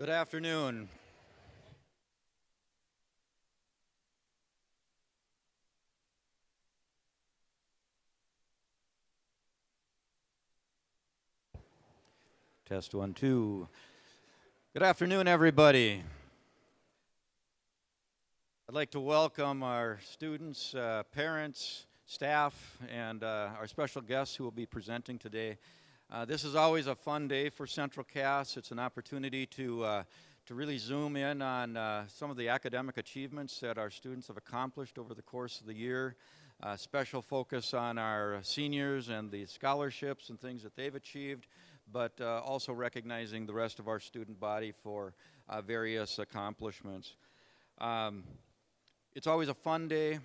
Good afternoon. Test 1, 2. Good afternoon, everybody. I'd like to welcome our students, parents, staff, and our special guests who will be presenting today. This is always a fun day for Central Cass. It's an opportunity to really zoom in on some of the academic achievements that our students have accomplished over the course of the year. Special focus on our seniors and the scholarships and things that they've achieved, but also recognizing the rest of our student body for various accomplishments. It's always a fun day.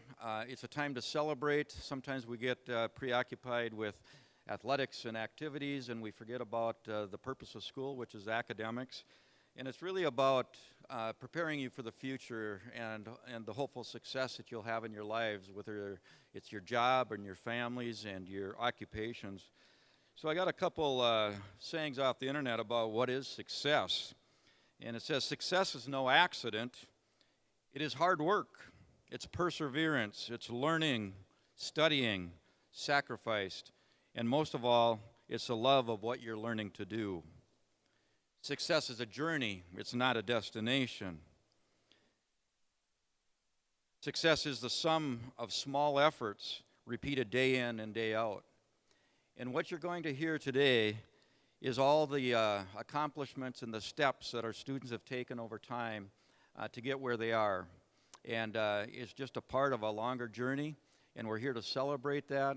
It's a time to celebrate. Sometimes we get preoccupied with athletics and activities, and we forget about the purpose of school, which is academics. And it's really about preparing you for the future and the hopeful success that you'll have in your lives, whether it's your job and your families and your occupations. So I got a couple sayings off the internet about what is success. And it says, success is no accident. It is hard work. It's perseverance. It's learning, studying, sacrificed. And most of all, it's the love of what you're learning to do. Success is a journey. It's not a destination. Success is the sum of small efforts repeated day in and day out. And what you're going to hear today is all the accomplishments and the steps that our students have taken over time to get where they are. And it's just a part of a longer journey, and we're here to celebrate that.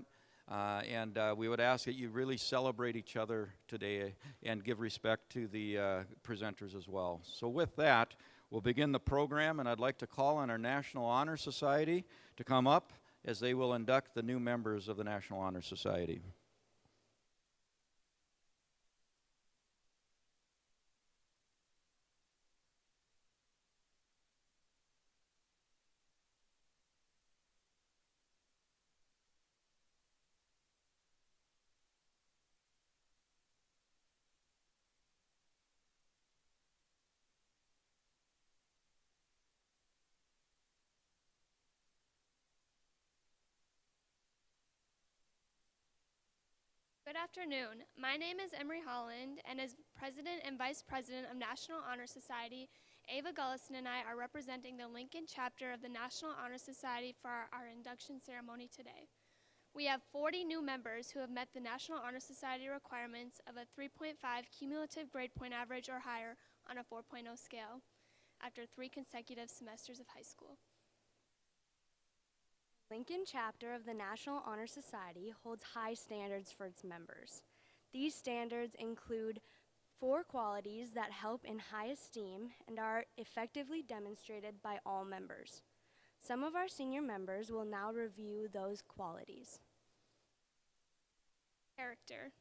We would ask that you really celebrate each other today and give respect to the presenters as well. So with that, we'll begin the program, and I'd like to call on our National Honor Society to come up as they will induct the new members of the National Honor Society. Good afternoon. My name is Emery Holland, and as President and Vice President of National Honor Society, Ava Gullison and I are representing the Lincoln chapter of the National Honor Society for our induction ceremony today. We have 40 new members who have met the National Honor Society requirements of a 3.5 cumulative grade point average or higher on a 4.0 scale after 3 consecutive semesters of high school. Lincoln chapter of the National Honor Society holds high standards for its members. These standards include 4 qualities that help in high esteem and are effectively demonstrated by all members. Some of our senior members will now review those qualities. Character.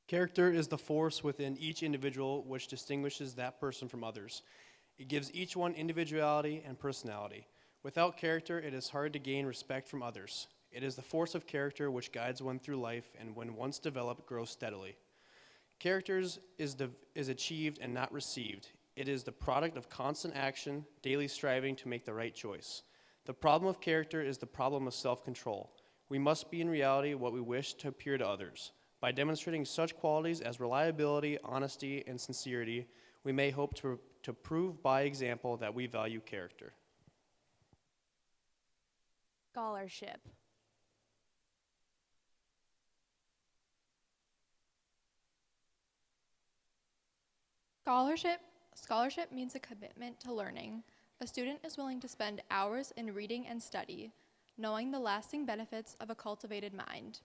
Character is the force within each individual which distinguishes that person from others. It gives each one individuality and personality. Without character, it is hard to gain respect from others. It is the force of character which guides one through life and when once developed, grows steadily. Character is achieved and not received. It is the product of constant action, daily striving to make the right choice. The problem of character is the problem of self-control. We must be in reality what we wish to appear to others. By demonstrating such qualities as reliability, honesty, and sincerity, we may hope to prove by example that we value character. Scholarship. Scholarship means a commitment to learning. A student is willing to spend hours in reading and study, knowing the lasting benefits of a cultivated mind.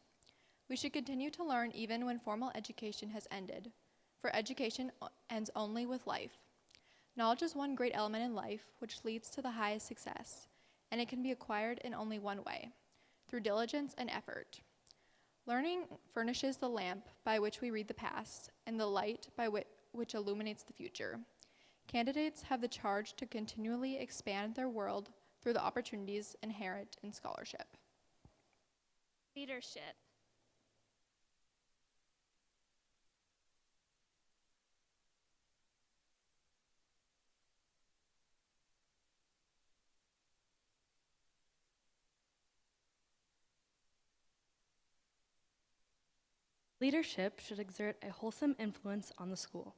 We should continue to learn even when formal education has ended, for education ends only with life. Knowledge is one great element in life which leads to the highest success, and it can be acquired in only one way, through diligence and effort. Learning furnishes the lamp by which we read the past, and the light by which illuminates the future. Candidates have the charge to continually expand their world through the opportunities inherent in scholarship. Leadership. Leadership should exert a wholesome influence on the school.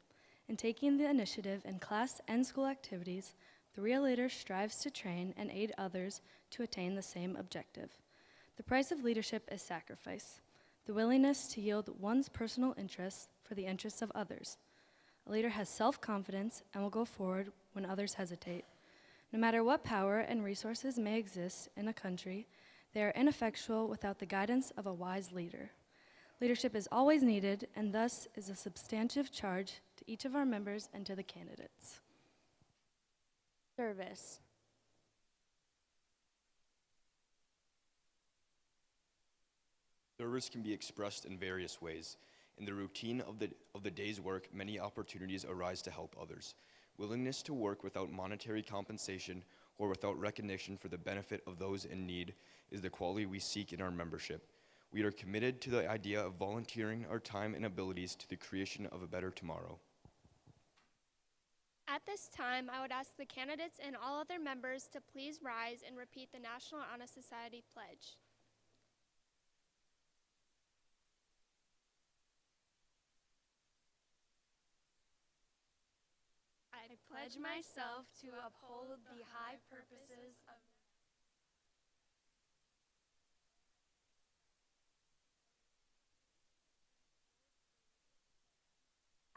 In taking the initiative in class and school activities, the real leader strives to train and aid others to attain the same objective. The price of leadership is sacrifice, the willingness to yield one's personal interests for the interests of others. A leader has self-confidence and will go forward when others hesitate. No matter what power and resources may exist in a country, they are ineffectual without the guidance of a wise leader. Leadership is always needed, and thus is a substantive charge to each of our members and to the candidates. Service. Service can be expressed in various ways. In the routine of the day's work, many opportunities arise to help others. Willingness to work without monetary compensation or without recognition for the benefit of those in need is the quality we seek in our membership. We are committed to the idea of volunteering our time and abilities to the creation of a better tomorrow. At this time, I would ask the candidates and all other members to please rise and repeat the National Honor Society pledge. I pledge myself to uphold the high purposes of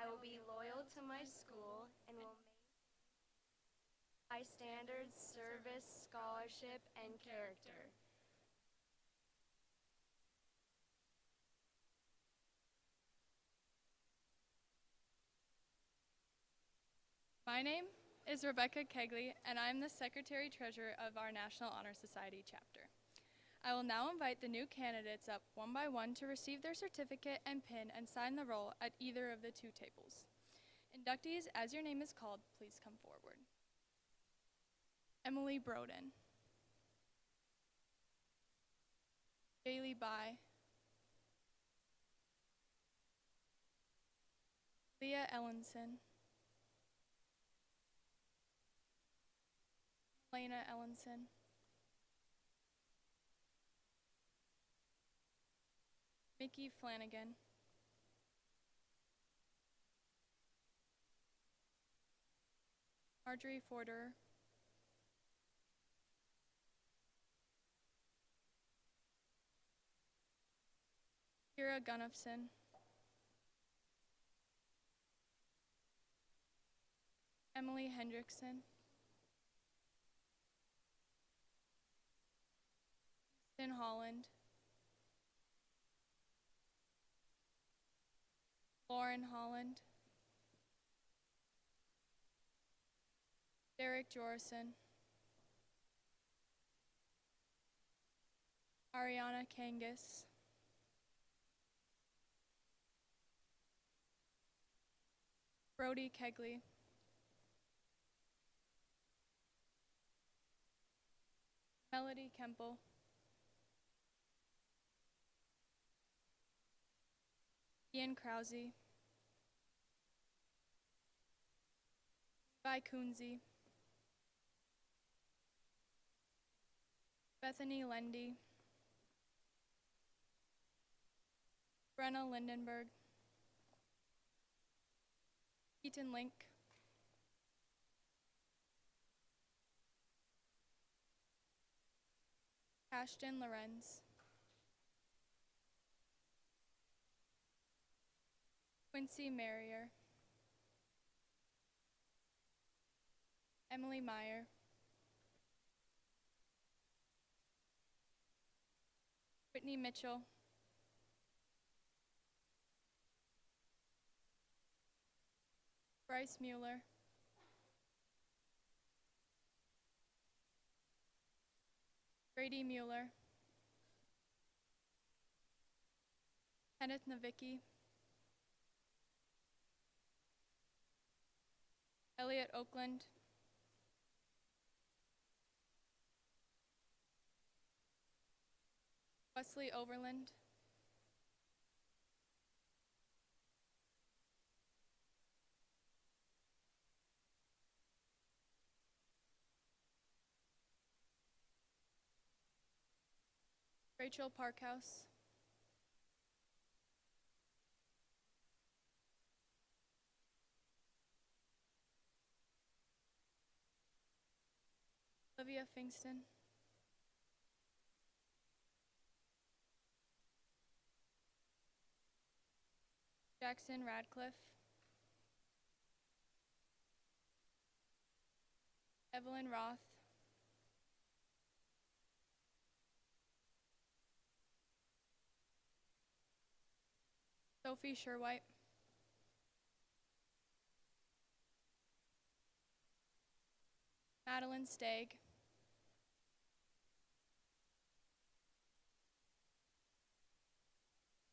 I will be loyal to my school and will maintain high standards, service, scholarship, and character. My name is Rebecca Kegley, and I'm the Secretary-Treasurer of our National Honor Society chapter. I will now invite the new candidates up one by one to receive their certificate and pin and sign the roll at either of the two tables. Inductees, as your name is called, please come forward. Emily Broden. Bailey Bai. Leah Ellenson. Elena Ellenson. Mickey Flanagan. Marjorie Forder. Kira Gunnufson. Emily Hendrickson. Easton Holland. Lauren Holland. Derek Jorison. Ariana Kangas. Brody Kegley. Melody Kemple. Ian Krause. Levi Coonsey. Bethany Lendy. Brenna Lindenberg. Keaton Link. Ashton Lorenz. Quincy Marrier. Emily Meyer. Whitney Mitchell. Bryce Mueller. Brady Mueller. Kenneth Navicki. Elliot Oakland. Wesley Overland, Rachel Parkhouse, Olivia Fingston, Jackson Radcliffe, Evelyn Roth, Sophie Sherwhite, Madeline Stagg,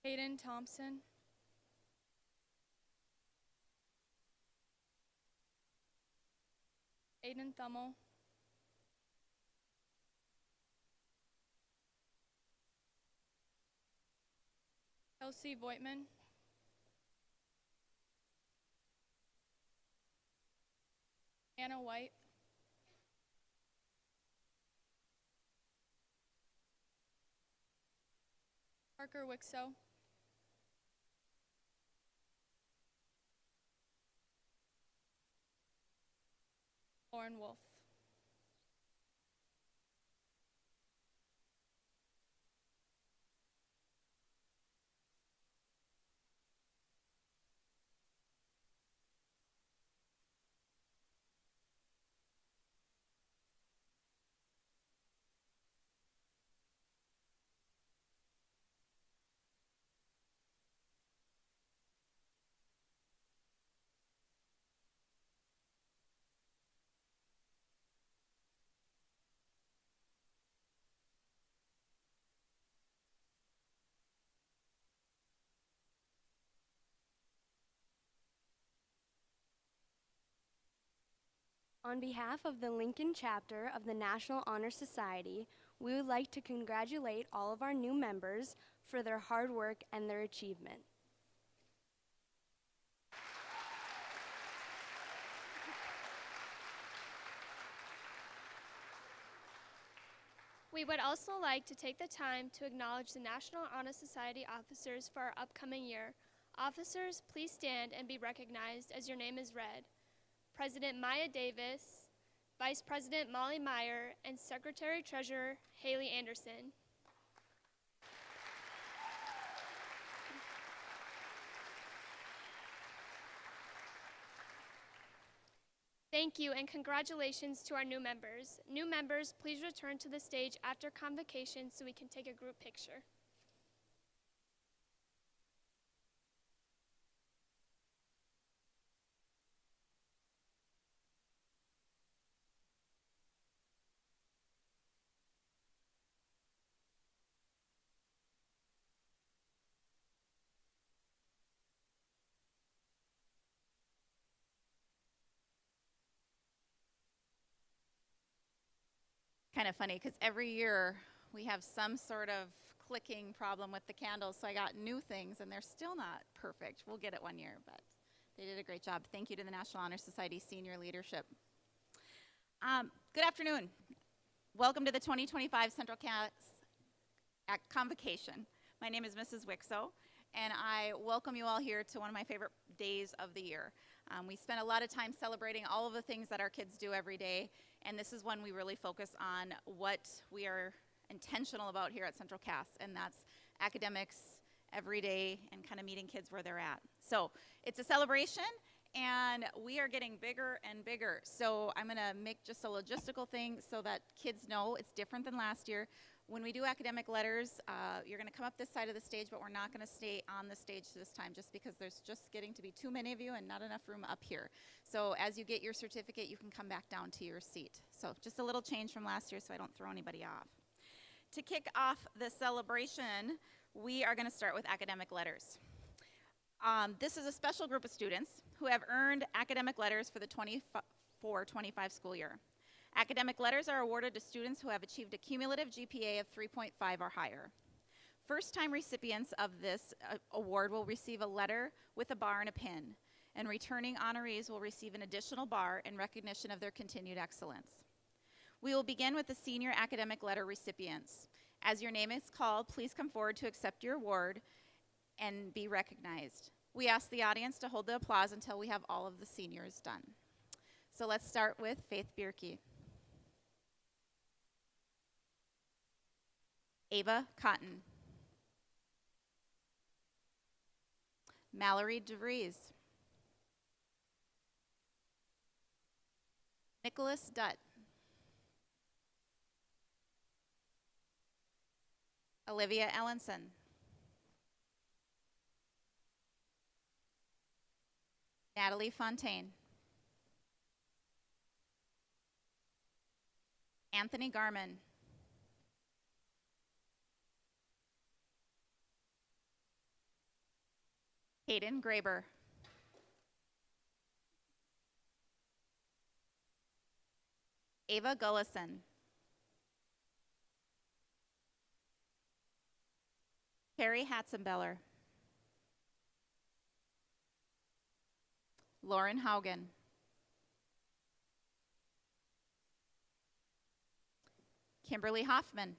Hayden Thompson, Aiden Thummel, Kelsey Voigtman, Anna White, Parker Wixow, Lauren Wolf. On behalf of the Lincoln chapter of the National Honor Society, we would like to congratulate all of our new members for their hard work and their achievement. We would also like to take the time to acknowledge the National Honor Society officers for our upcoming year. Officers, please stand and be recognized as your name is read. President Maya Davis, Vice President Molly Meyer, and Secretary Treasurer Haley Anderson. Thank you and congratulations to our new members. New members, please return to the stage after convocation so we can take a group picture. Kind of funny because every year we have some sort of clicking problem with the candles, so I got new things and they're still not perfect. We'll get it one year, but they did a great job. Thank you to the National Honor Society senior leadership. Good afternoon. Welcome to the 2025 Central Cass Convocation. My name is Mrs. Wixow, and I welcome you all here to one of my favorite days of the year. We spend a lot of time celebrating all of the things that our kids do every day, and this is when we really focus on what we are intentional about here at Central Cass, and that's academics every day and kind of meeting kids where they're at. So it's a celebration, and we are getting bigger and bigger. So I'm going to make just a logistical thing so that kids know it's different than last year. When we do academic letters, you're going to come up this side of the stage, but we're not going to stay on the stage this time just because there's just getting to be too many of you and not enough room up here. So as you get your certificate, you can come back down to your seat. So just a little change from last year so I don't throw anybody off. To kick off the celebration, we are going to start with academic letters. This is a special group of students who have earned academic letters for the 24-25 school year. Academic letters are awarded to students who have achieved a cumulative GPA of 3.5 or higher. First-time recipients of this award will receive a letter with a bar and a pin, and returning honorees will receive an additional bar in recognition of their continued excellence. We will begin with the senior academic letter recipients. As your name is called, please come forward to accept your award and be recognized. We ask the audience to hold the applause until we have all of the seniors done. So let's start with Faith Bierke. Ava Cotton. Mallory DeVries. Nicholas Dutt. Olivia Ellenson. Natalie Fontaine. Anthony Garman. Hayden Graber. Ava Gullison. Carrie Hatzenbeller. Lauren Haugen. Kimberly Hoffman.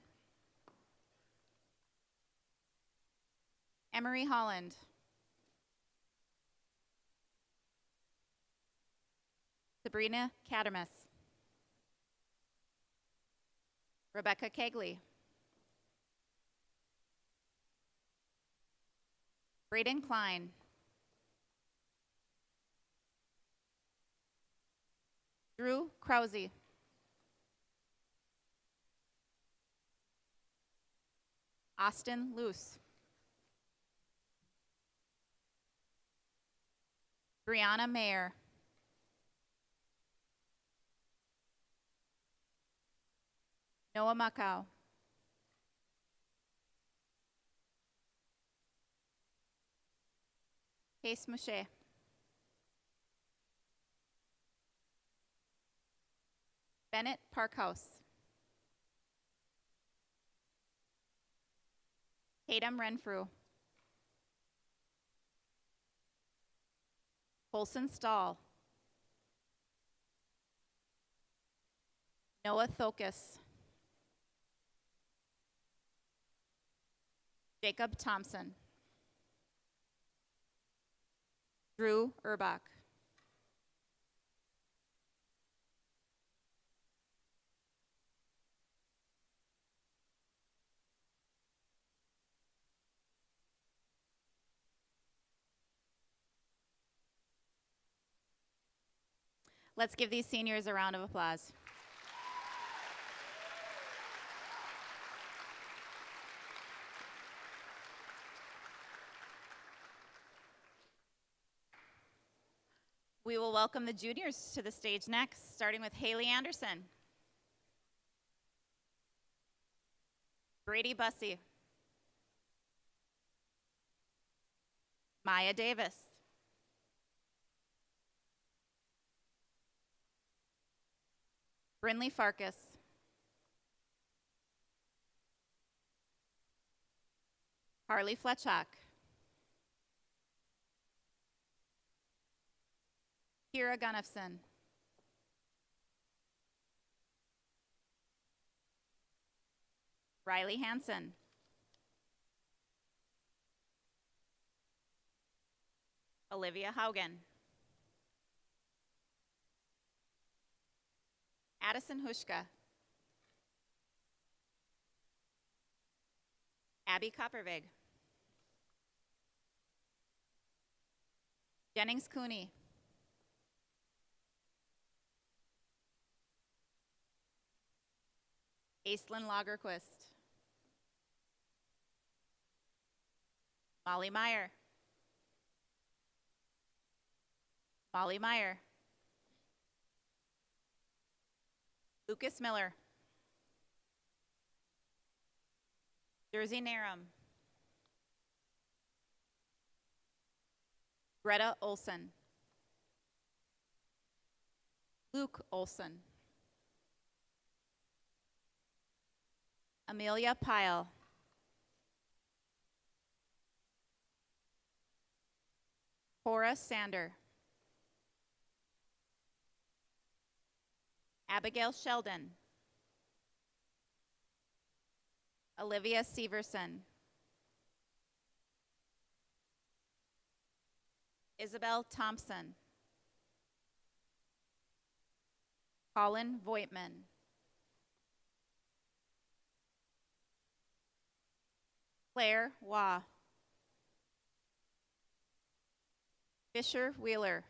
Emery Holland. Sabrina Kadamus. Rebecca Kegley. Braden Klein. Drew Krause. Austin Luce. Brianna Mayer. Noah Muckow. Case Mouche. Bennett Parkhouse. Tatum Renfrew. Colson Stahl. Noah Thokus. Jacob Thompson. Drew Urbach. Let's give these seniors a round of applause. We will welcome the juniors to the stage next, starting with Haley Anderson, Brady Bussey, Maya Davis, Brinley Farkas, Harley Fletchock, Kira Gunnifson, Riley Hansen, Olivia Haugen, Addison Hushka, Abby Coppervig, Jennings Cooney, Aislinn Lagerquist, Molly Meyer, Molly Meyer, Lucas Miller, Jersey Narum, Greta Olson, Luke Olson, Amelia Pyle, Cora Sander. Abigail Sheldon. Olivia Severson. Isabel Thompson. Colin Voigtman. Claire Waugh. Fisher Wheeler.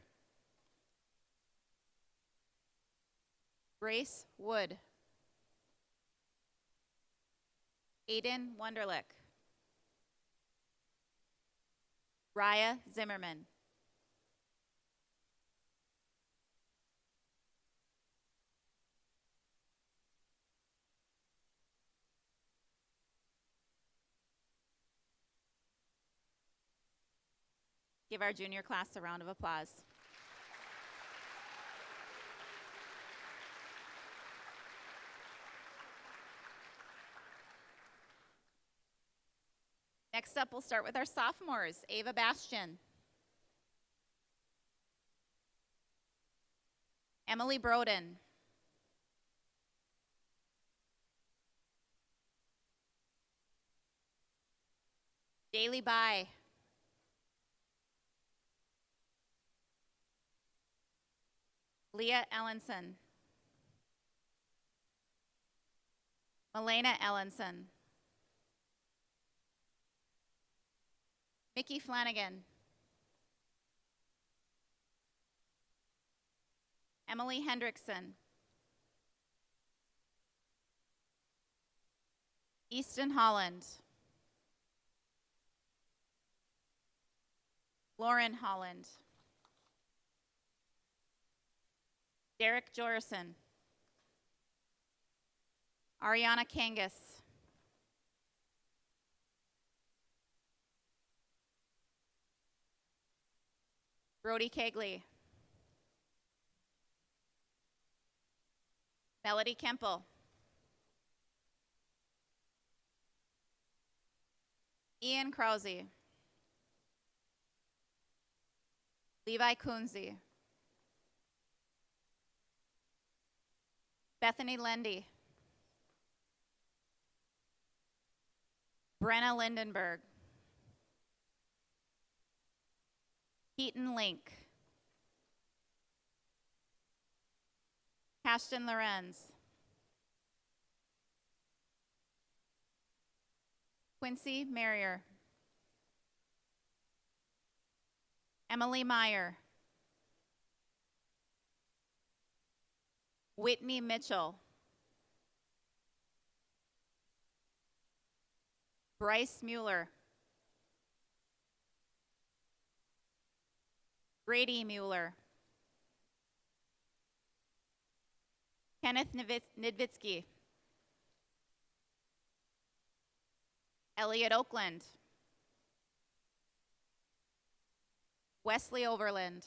Grace Wood. Aiden Wunderlich. Raya Zimmerman. Give our junior class a round of applause. Next up, we'll start with our sophomores. Ava Bastian. Emily Broden. Daily Bai. Leah Ellenson. Elena Ellenson. Mickey Flanagan. Emily Hendrickson. Easton Holland. Lauren Holland. Derek Jorison. Ariana Kangas. Brody Kegley. Melody Kemple. Ian Krause. Levi Kunze. Bethany Lendy. Brenna Lindenberg. Keaton Link. Ashton Lorenz. Quincy Marrier. Emily Meyer. Whitney Mitchell. Bryce Mueller. Brady Mueller. Kenneth Nidvitsky. Elliot Oakland. Wesley Overland.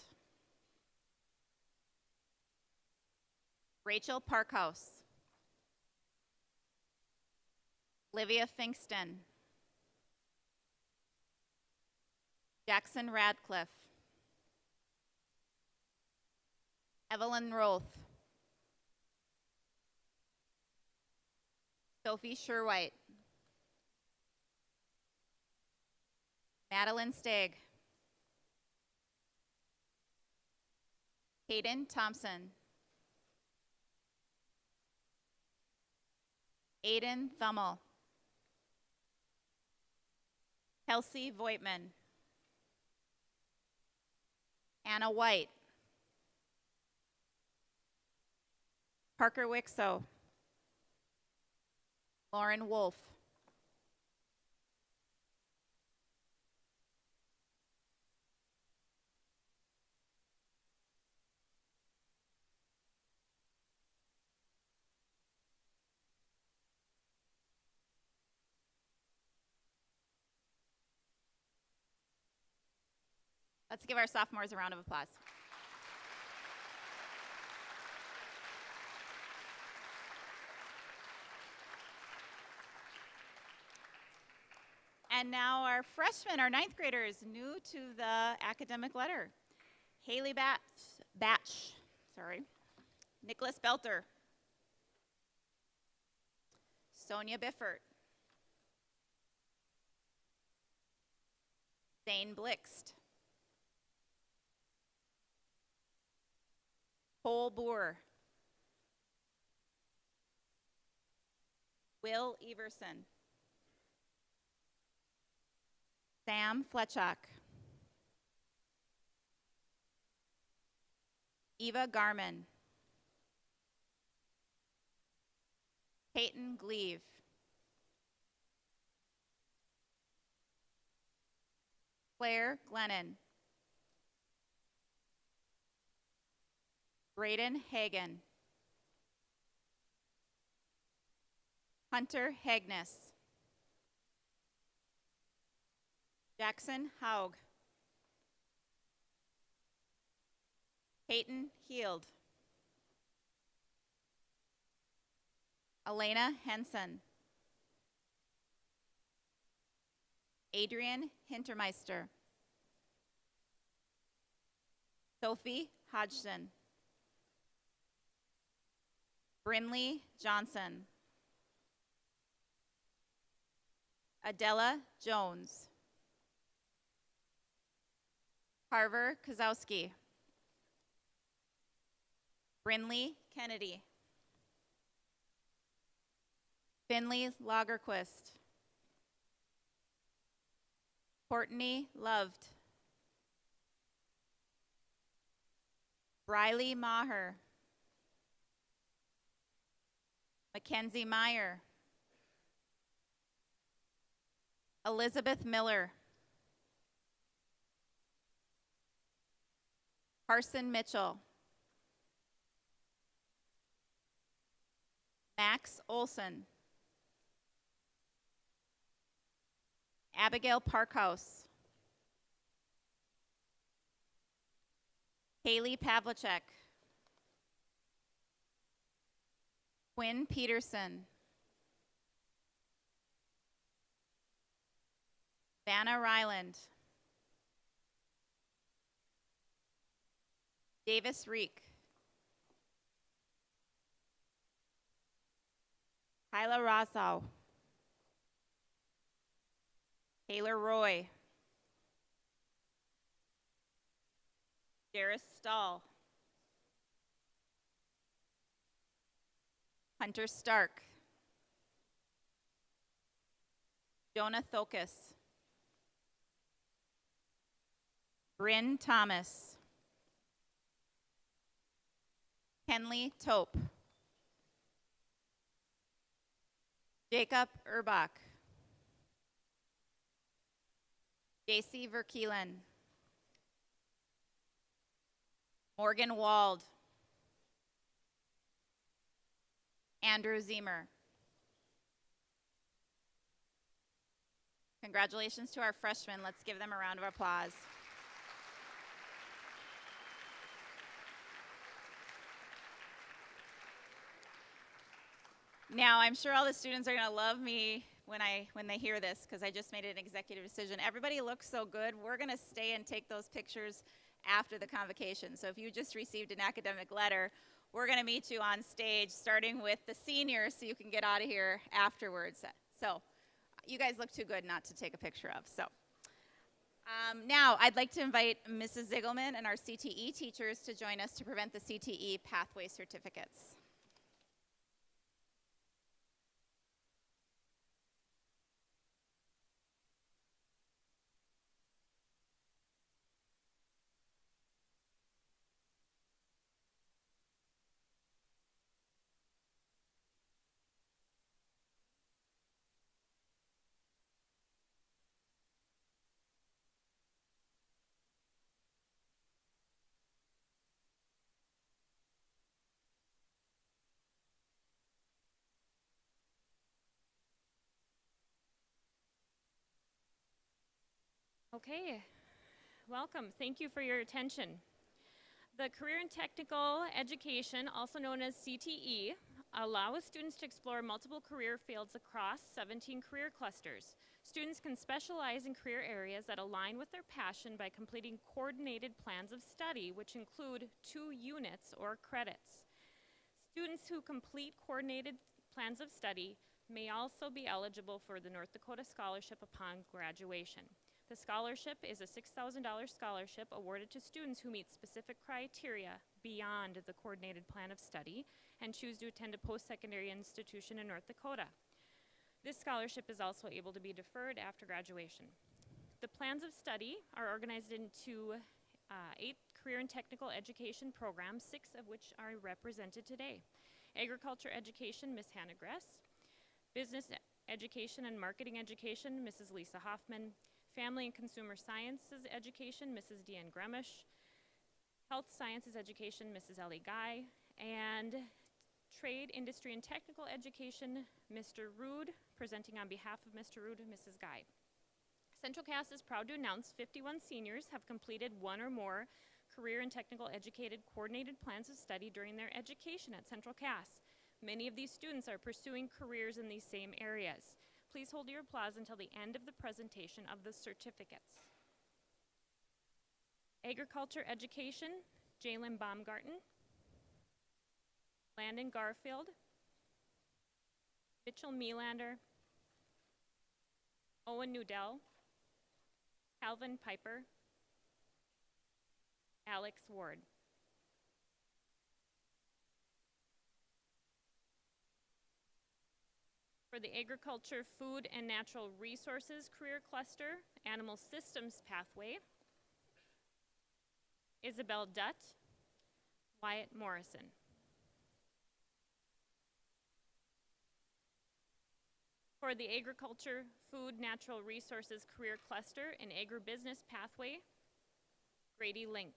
Rachel Parkhouse. Livia Finkston. Jackson Radcliffe. Evelyn Roth. Sophie Sherwhite. Madeline Stagg. Hayden Thompson. Aiden Thummel. Kelsey Voigtman. Anna White. Parker Wixo. Lauren Wolf. Let's give our sophomores a round of applause. And now our freshmen, our ninth graders, new to the academic letter. Haley Batch, Nicholas Belter, Sonia Biffert, Zane Blixt, Cole Boer, Will Everson, Sam Fletchak, Eva Garman, Peyton Gleave, Claire Glennon, Braden Hagan, Hunter Hagness, Jackson Haug, Peyton Heald, Elena Henson, Adrian Hintermeister, Sophie Hodgson, Brinley Johnson, Adela Jones, Carver Kozowski, Brinley Kennedy, Finley Lagerquist, Courtney Loved, Briley Maher, Mackenzie Meyer, Elizabeth Miller, Carson Mitchell, Max Olson, Abigail Parkhouse, Haley Pavlicek, Quinn Peterson, Vanna Ryland, Davis Reek, Kyla Rosow, Taylor Roy, Jairus Stahl, Hunter Stark, Jonah Thokus, Bryn Thomas, Kenley Tope, Jacob Urbach, JC Verkeelen, Morgan Wald, Andrew Zemer. Congratulations to our freshmen. Let's give them a round of applause. Now, I'm sure all the students are going to love me when they hear this, because I just made an executive decision. Everybody looks so good. We're going to stay and take those pictures after the convocation. So if you just received an academic letter, we're going to meet you on stage, starting with the seniors, so you can get out of here afterwards. So you guys look too good not to take a picture of. So now I'd like to invite Mrs. Ziegelman and our CTE teachers to join us to present the CTE pathway certificates. Okay, welcome. Thank you for your attention. The Career and Technical Education, also known as CTE, allows students to explore multiple career fields across 17 career clusters. Students can specialize in career areas that align with their passion by completing coordinated plans of study, which include 2 units or credits. Students who complete coordinated plans of study may also be eligible for the North Dakota Scholarship upon graduation. The scholarship is a $6,000 scholarship awarded to students who meet specific criteria beyond the coordinated plan of study and choose to attend a post-secondary institution in North Dakota. This scholarship is also able to be deferred after graduation. The plans of study are organized into 8 career and technical education programs, 6 of which are represented today. Agriculture education, Ms. Hannah Gress. Business education and marketing education, Mrs. Lisa Hoffman. Family and consumer sciences education, Mrs. Deanne Gremish. Health sciences education, Mrs. Ellie Guy. And trade, industry, and technical education, Mr. Rude. Presenting on behalf of Mr. Rude, Mrs. Guy. Central Cass is proud to announce 51 seniors have completed 1 or more career and technical educated coordinated plans of study during their education at Central Cass. Many of these students are pursuing careers in these same areas. Please hold your applause until the end of the presentation of the certificates. Agriculture education, Jalen Baumgarten. Landon Garfield. Mitchell Melander. Owen Nudell. Calvin Piper. Alex Ward. For the Agriculture, Food, and Natural Resources Career Cluster, Animal Systems Pathway, Isabel Dutt, Wyatt Morrison. For the Agriculture, Food, Natural Resources Career Cluster and Agribusiness Pathway, Grady Link.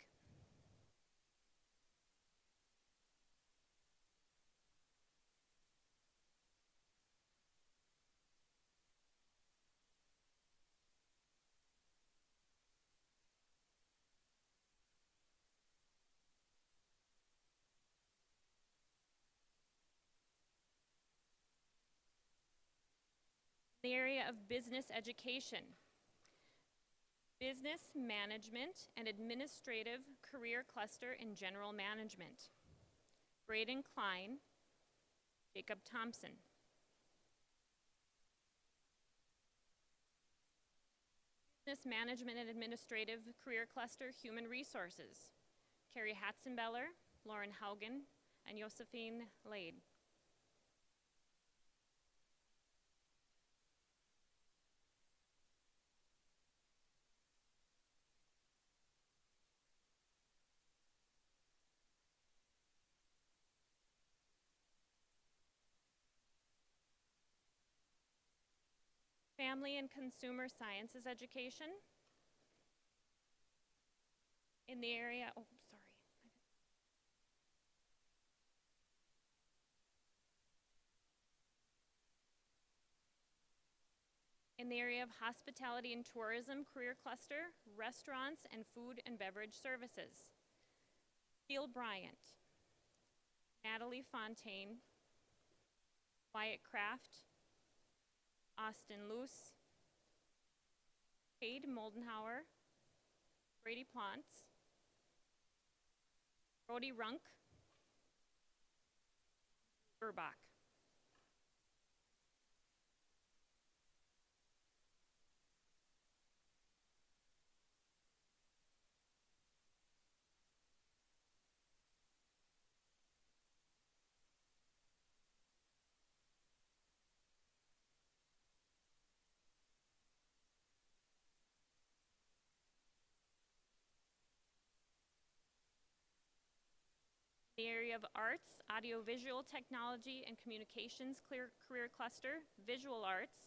The area of business education, business management and administrative career cluster in general management. Braden Klein, Jacob Thompson. Business management and administrative career cluster, human resources. Carrie Hatzenbeller, Lauren Haugen, and Josephine Lade. Family and Consumer Sciences Education. In the area, oh, sorry. In the area of Hospitality and Tourism Career Cluster, Restaurants and Food and Beverage Services. Steele Bryant, Natalie Fontaine, Wyatt Kraft, Austin Luce, Cade Moldenhauer, Brady Plantz, Brody Runk, Burbach. The area of arts, audiovisual technology and communications career cluster, visual arts,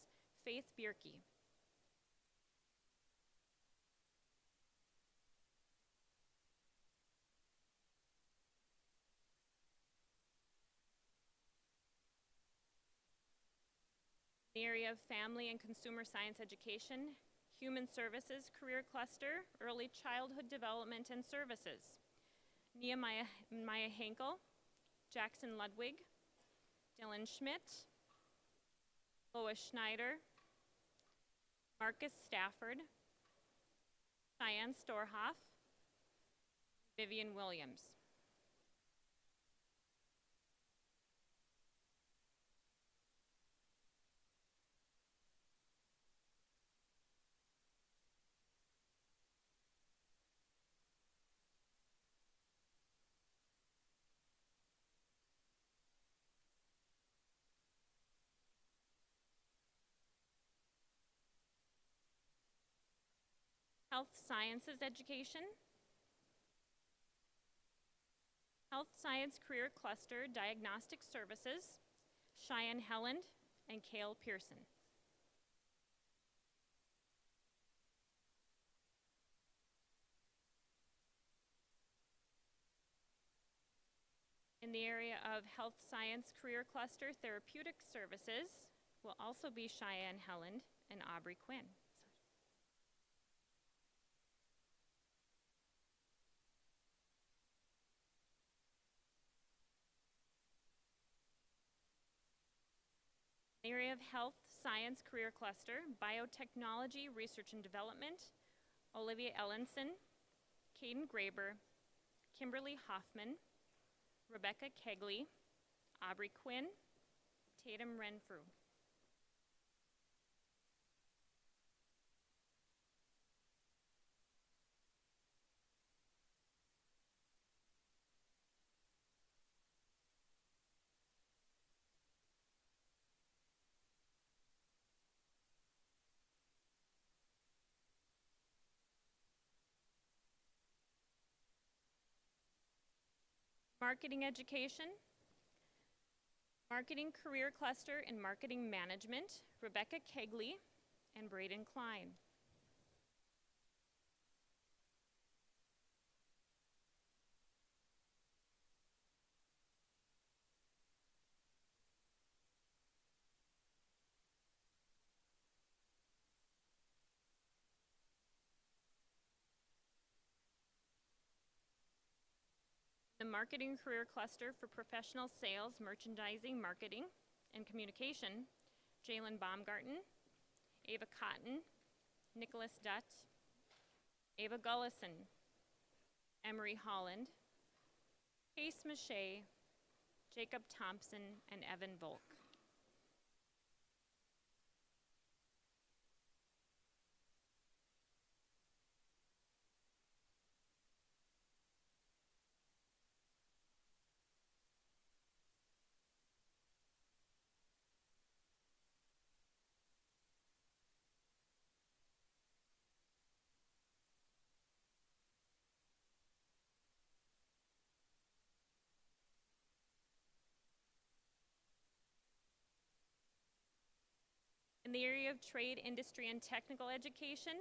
Faith Bierke. The area of family and consumer science education, human services career cluster, early childhood development and services. Nehemiah Henkel, Jackson Ludwig, Dylan Schmidt, Lois Schneider, Marcus Stafford, Cheyenne Storhoff, Vivian Williams. Health Sciences Education, Health Science Career Cluster Diagnostic Services, Cheyenne Helland and Cale Pearson. In the area of Health Science Career Cluster Therapeutic Services will also be Cheyenne Helland and Aubrey Quinn. In the area of Health Science Career Cluster Biotechnology Research and Development, Olivia Ellenson, Caden Graber, Kimberly Hoffman, Rebecca Kegley, Aubrey Quinn, Tatum Renfrew. Marketing Education, Marketing Career Cluster in Marketing Management, Rebecca Kegley and Braden Klein. The Marketing Career Cluster for Professional Sales, Merchandising, Marketing, and Communication, Jalen Baumgarten, Ava Cotton, Nicholas Dutt, Ava Gullison, Emery Holland, Case Mache, Jacob Thompson, and Evan Volk. In the area of Trade, Industry, and Technical Education,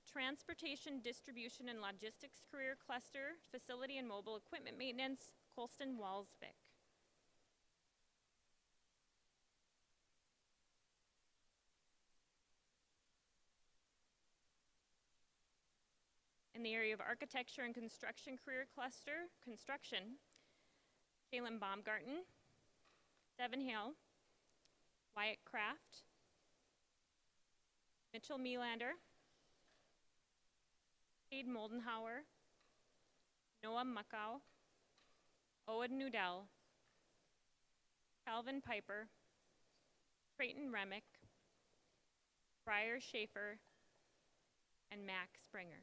Transportation, Distribution, and Logistics Career Cluster, Facility and Mobile Equipment Maintenance, Colston Walsvik. In the area of Architecture and Construction Career Cluster, Construction, Jalen Baumgarten, Devin Hale, Wyatt Kraft, Mitchell Melander, Cade Moldenhauer, Noah Muckow, Owen Nudell, Calvin Piper, Creighton Remick, Briar Schaefer, and Mac Springer.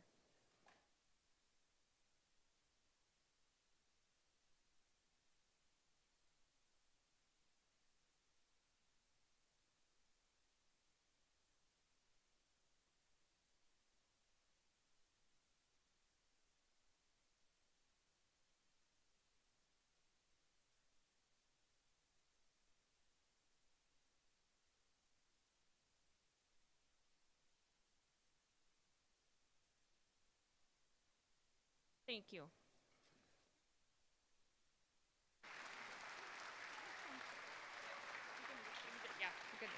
Thank you. Yeah, good.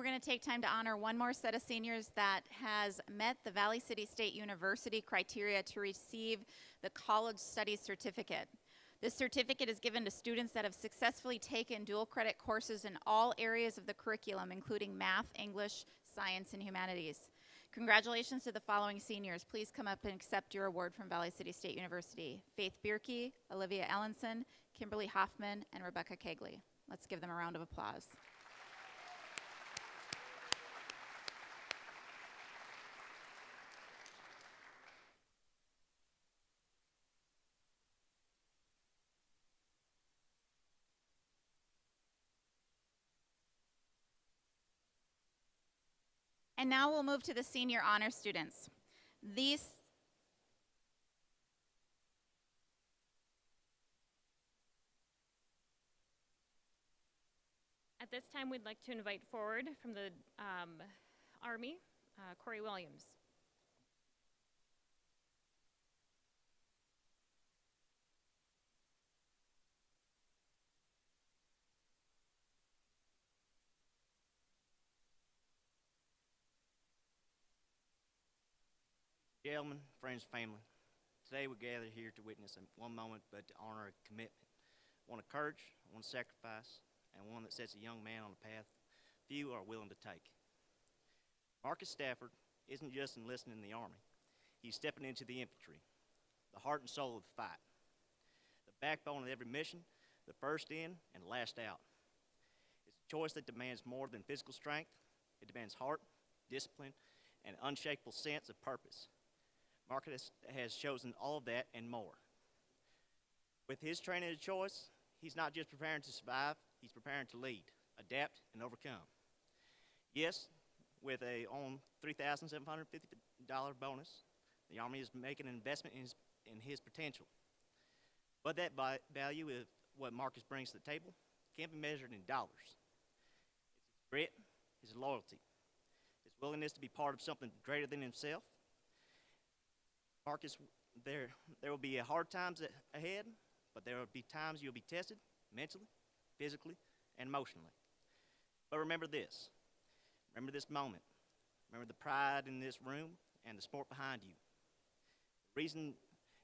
We're going to take time to honor one more set of seniors that has met the Valley City State University criteria to receive the College Studies Certificate. This certificate is given to students that have successfully taken dual credit courses in all areas of the curriculum, including math, English, science, and humanities. Congratulations to the following seniors. Please come up and accept your award from Valley City State University. Faith Bierke, Olivia Ellenson, Kimberly Hoffman, and Rebecca Kegley. Let's give them a round of applause. And now we'll move to the senior honor students. At this time, we'd like to invite forward from the Army, Corey Williams. Gentlemen, friends, family, today we gather here to witness one moment, but to honor a commitment, one of courage, one of sacrifice, and one that sets a young man on a path few are willing to take. Marcus Stafford isn't just enlisting in the Army. He's stepping into the infantry, the heart and soul of the fight, the backbone of every mission, the first in and last out. It's a choice that demands more than physical strength. It demands heart, discipline, and an unshakable sense of purpose. Marcus has chosen all of that and more. With his training and choice, he's not just preparing to survive, he's preparing to lead, adapt, and overcome. Yes, with a $3,750 bonus, the Army is making an investment in his potential. But that value of what Marcus brings to the table can't be measured in dollars. It's his grit, his loyalty, his willingness to be part of something greater than himself. Marcus, there will be hard times ahead, but there will be times you'll be tested mentally, physically, and emotionally. But remember this. Remember this moment. Remember the pride in this room and the sport behind you. The reason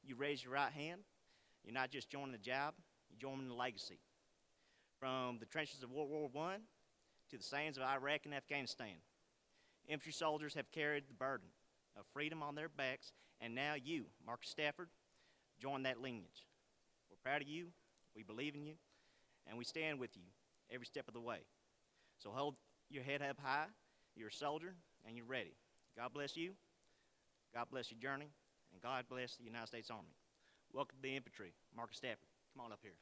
you raise your right hand, you're not just joining the job, you're joining the legacy. From the trenches of World War I to the sands of Iraq and Afghanistan, infantry soldiers have carried the burden of freedom on their backs, and now you, Marcus Stafford, join that lineage. We're proud of you, we believe in you, and we stand with you every step of the way. So hold your head up high, you're a soldier, and you're ready. God bless you, God bless your journey, and God bless the United States Army. Welcome to the infantry, Marcus Stafford. Come on up here.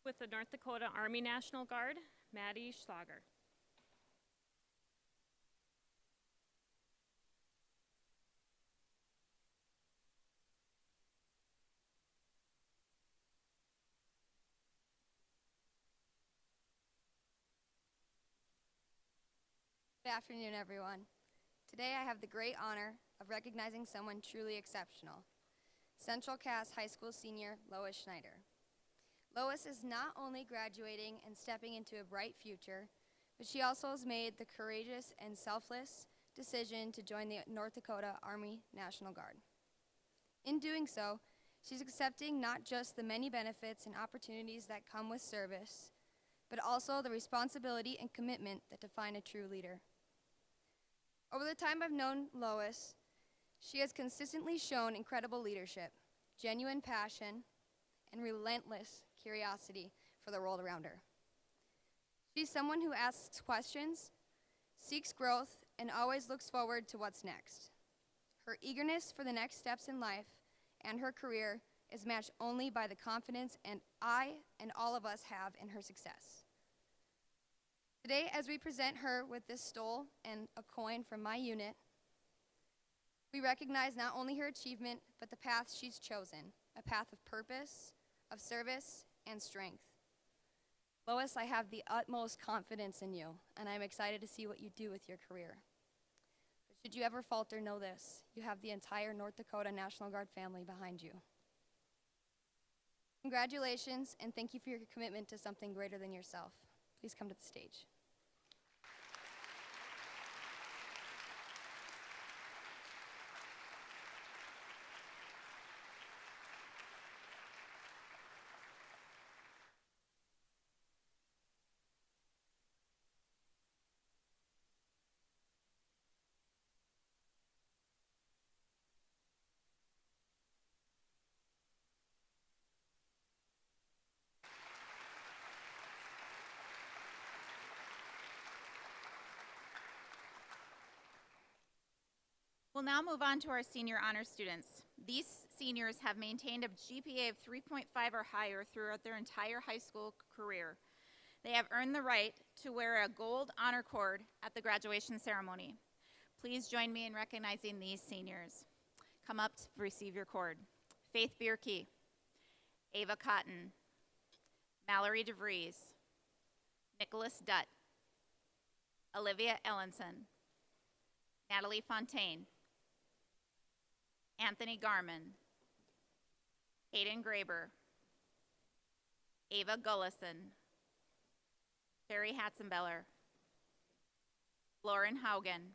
With the North Dakota Army National Guard, Maddie Schlager. Good afternoon, everyone. Today I have the great honor of recognizing someone truly exceptional, Central Cass High School senior Lois Schneider. Lois is not only graduating and stepping into a bright future, but she also has made the courageous and selfless decision to join the North Dakota Army National Guard. In doing so, she's accepting not just the many benefits and opportunities that come with service, but also the responsibility and commitment that define a true leader. Over the time I've known Lois, she has consistently shown incredible leadership, genuine passion, and relentless curiosity for the world around her. She's someone who asks questions, seeks growth, and always looks forward to what's next. Her eagerness for the next steps in life and her career is matched only by the confidence I and all of us have in her success. Today, as we present her with this stole and a coin from my unit, we recognize not only her achievement, but the path she's chosen, a path of purpose, of service, and strength. Lois, I have the utmost confidence in you, and I'm excited to see what you do with your career. But should you ever falter, know this: you have the entire North Dakota National Guard family behind you. Congratulations, and thank you for your commitment to something greater than yourself. Please come to the stage. We'll now move on to our senior honor students. These seniors have maintained a GPA of 3.5 or higher throughout their entire high school career. They have earned the right to wear a gold honor cord at the graduation ceremony. Please join me in recognizing these seniors. Come up to receive your cord. Faith Bierke, Ava Cotton, Mallory DeVries, Nicholas Dutt, Olivia Ellenson, Natalie Fontaine, Anthony Garman, Hayden Graber, Ava Gullison, Sherry Hatzenbeller, Lauren Haugen,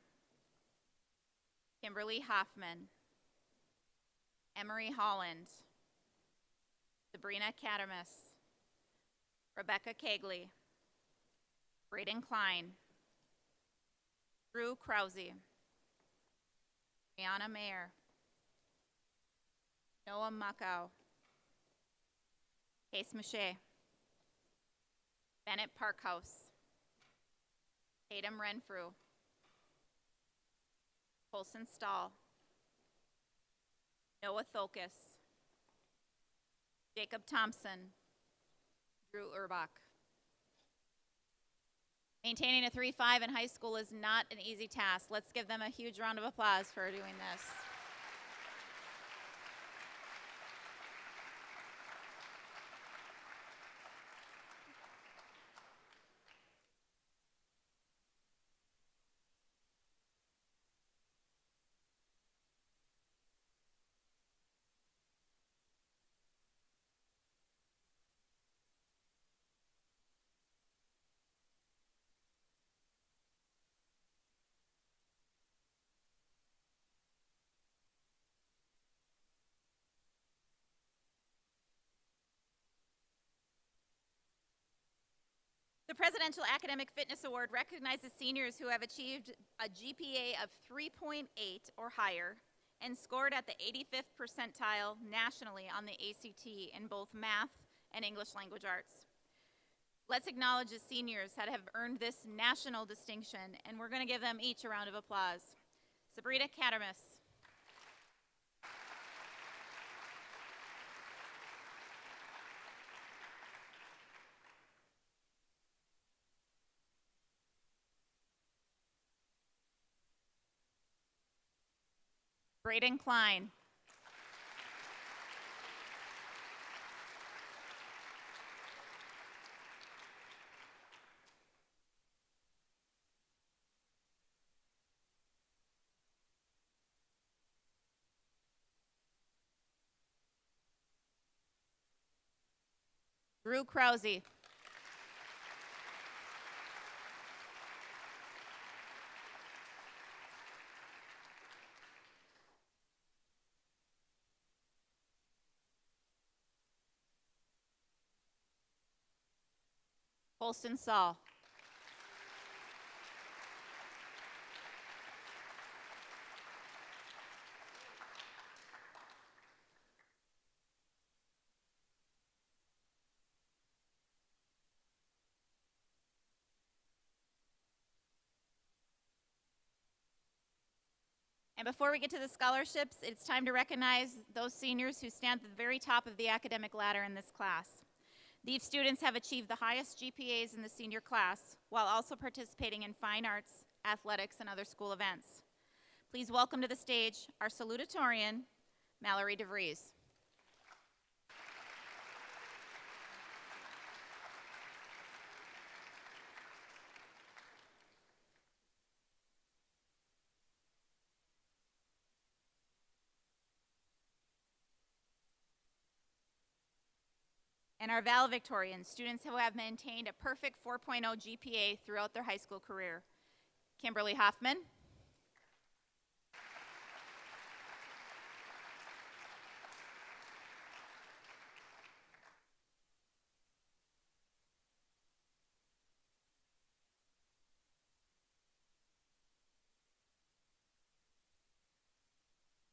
Kimberly Hoffman, Emery Holland, Sabrina Katamis, Rebecca Kegley, Braden Klein, Drew Krause, Brianna Mayer, Noah Muckow, Case Mache, Bennett Parkhouse, Tatum Renfrew, Colson Stahl, Noah Thokus, Jacob Thompson, Drew Urbach. Maintaining a 3.5 in high school is not an easy task. Let's give them a huge round of applause for doing this. The Presidential Academic Fitness Award recognizes seniors who have achieved a GPA of 3.8 or higher and scored at the 85th percentile nationally on the ACT in both math and English language arts. Let's acknowledge the seniors that have earned this national distinction, and we're going to give them each a round of applause. Sabrina Katamis, Braden Klein, Drew Krause, Colson Saul, and before we get to the scholarships, it's time to recognize those seniors who stand at the very top of the academic ladder in this class. These students have achieved the highest GPAs in the senior class while also participating in fine arts, athletics, and other school events. Please welcome to the stage our salutatorian, Mallory DeVries. And our valedictorian, students who have maintained a perfect 4.0 GPA throughout their high school career. Kimberly Hoffman.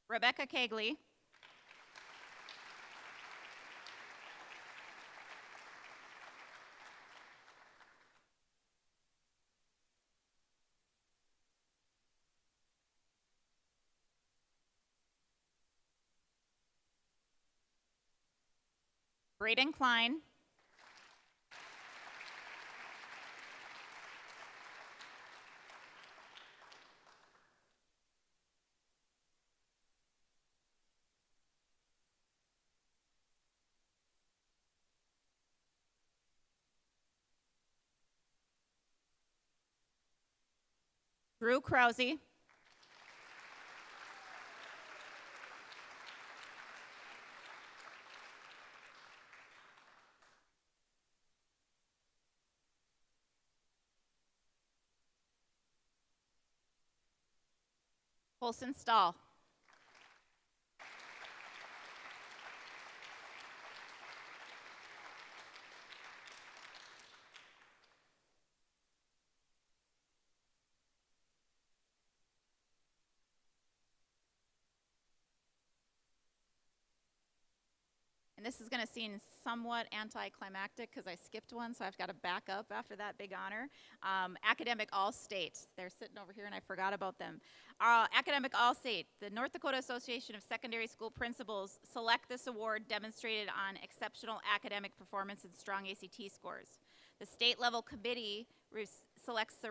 Rebecca Kegley. Braden Klein. Drew Krause. Colson Stahl. And this is going to seem somewhat anticlimactic because I skipped one, so I've got to back up after that big honor. Academic All-State. They're sitting over here, and I forgot about them. Academic All-State. The North Dakota Association of Secondary School Principals select this award demonstrated on exceptional academic performance and strong ACT scores. The state-level committee selects the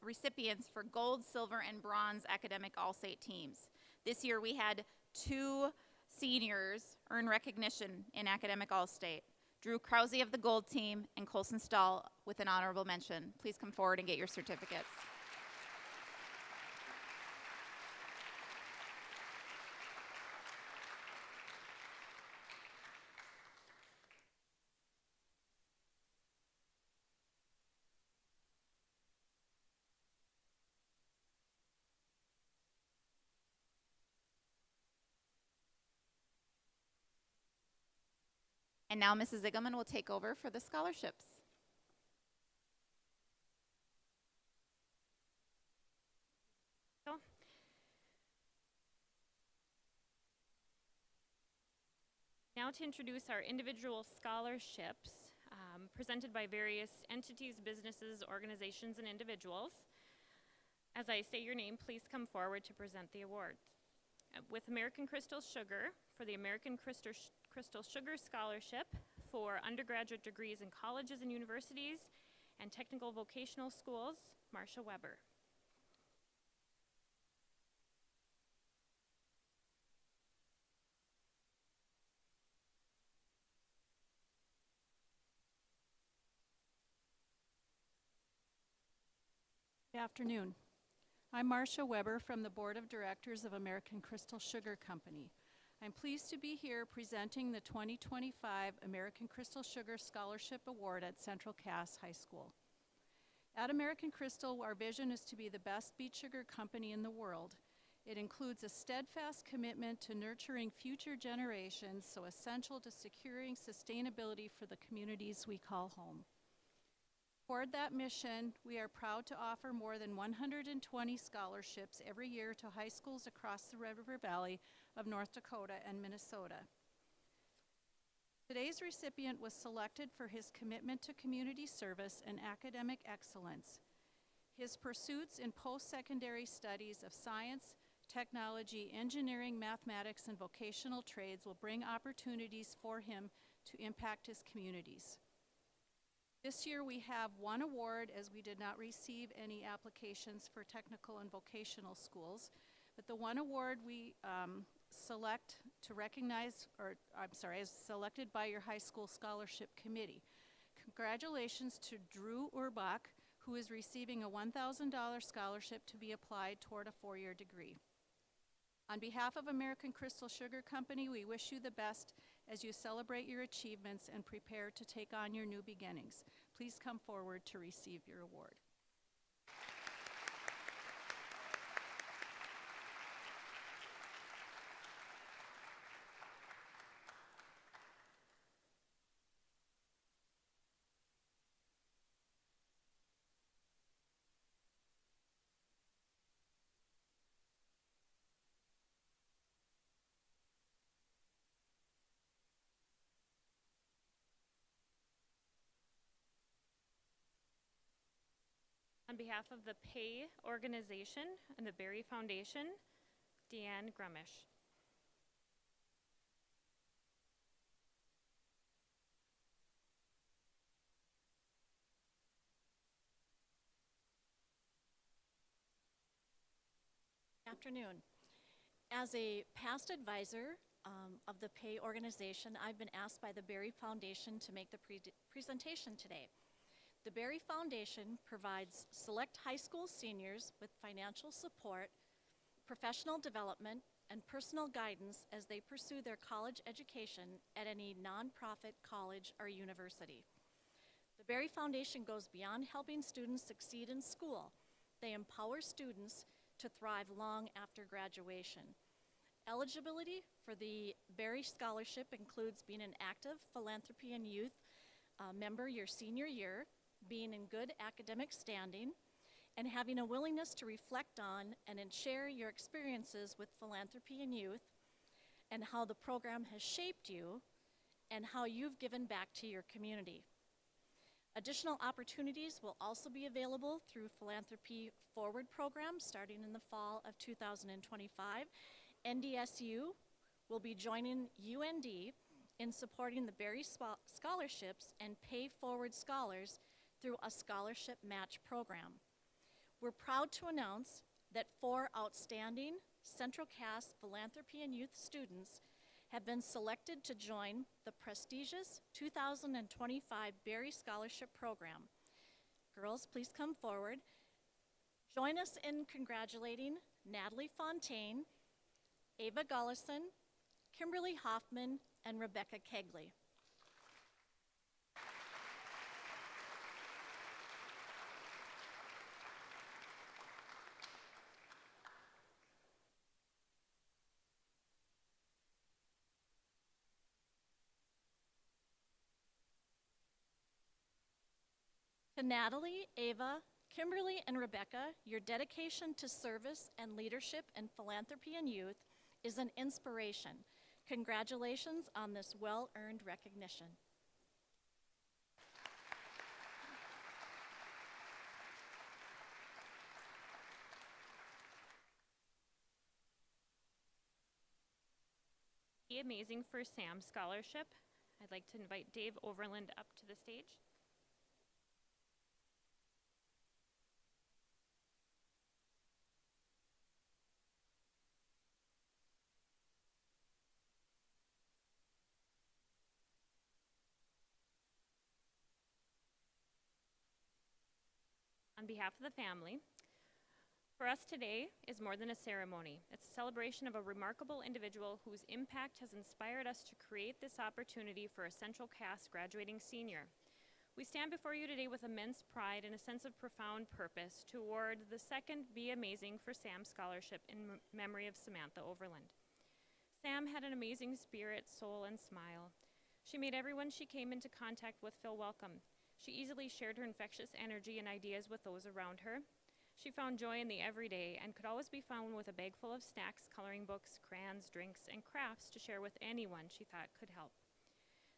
recipients for gold, silver, and bronze academic All-State teams. This year we had 2 seniors earn recognition in Academic All-State. Drew Krause of the gold team and Colson Stahl with an honorable mention. Please come forward and get your certificates. And now Mrs. Zigelman will take over for the scholarships. Now to introduce our individual scholarships presented by various entities, businesses, organizations, and individuals. As I say your name, please come forward to present the awards. With American Crystal Sugar for the American Crystal Sugar Scholarship for undergraduate degrees in colleges and universities and technical vocational schools, Marcia Weber. Good afternoon. I'm Marcia Weber from the Board of Directors of American Crystal Sugar Company. I'm pleased to be here presenting the 2025 American Crystal Sugar Scholarship Award at Central Cass High School. At American Crystal, our vision is to be the best beet sugar company in the world. It includes a steadfast commitment to nurturing future generations, so essential to securing sustainability for the communities we call home. Toward that mission, we are proud to offer more than 120 scholarships every year to high schools across the River Valley of North Dakota and Minnesota. Today's recipient was selected for his commitment to community service and academic excellence. His pursuits in post-secondary studies of science, technology, engineering, mathematics, and vocational trades will bring opportunities for him to impact his communities. This year we have one award as we did not receive any applications for technical and vocational schools. But the one award we select to recognize, or I'm sorry, is selected by your high school scholarship committee. Congratulations to Drew Urbach, who is receiving a $1,000 scholarship to be applied toward a 4-year degree. On behalf of American Crystal Sugar Company, we wish you the best as you celebrate your achievements and prepare to take on your new beginnings. Please come forward to receive your award. On behalf of the PAY organization and the Berry Foundation, Deanne Grumish. Afternoon. As a past advisor of the PAY organization, I've been asked by the Berry Foundation to make the presentation today. The Berry Foundation provides select high school seniors with financial support, professional development, and personal guidance as they pursue their college education at any nonprofit college or university. The Berry Foundation goes beyond helping students succeed in school. They empower students to thrive long after graduation. Eligibility for the Berry Scholarship includes being an active philanthropy and youth member your senior year, being in good academic standing, and having a willingness to reflect on and share your experiences with philanthropy and youth, and how the program has shaped you, and how you've given back to your community. Additional opportunities will also be available through Philanthropy Forward program starting in the fall of 2025. NDSU will be joining UND in supporting the Berry Scholarships and Pay Forward Scholars through a scholarship match program. We're proud to announce that 4 outstanding Central Cass Philanthropy and Youth students have been selected to join the prestigious 2025 Berry Scholarship Program. Girls, please come forward. Join us in congratulating Natalie Fontaine, Ava Gullison, Kimberly Hoffman, and Rebecca Kegley. To Natalie, Ava, Kimberly, and Rebecca, your dedication to service and leadership in philanthropy and youth is an inspiration. Congratulations on this well-earned recognition. The Amazing for Sam Scholarship. I'd like to invite Dave Overland up to the stage. On behalf of the family, for us today is more than a ceremony. It's a celebration of a remarkable individual whose impact has inspired us to create this opportunity for a Central Cass graduating senior. We stand before you today with immense pride and a sense of profound purpose to award the second Be Amazing for Sam Scholarship in memory of Samantha Overland. Sam had an amazing spirit, soul, and smile. She made everyone she came into contact with feel welcome. She easily shared her infectious energy and ideas with those around her. She found joy in the everyday and could always be found with a bag full of snacks, coloring books, crayons, drinks, and crafts to share with anyone she thought could help.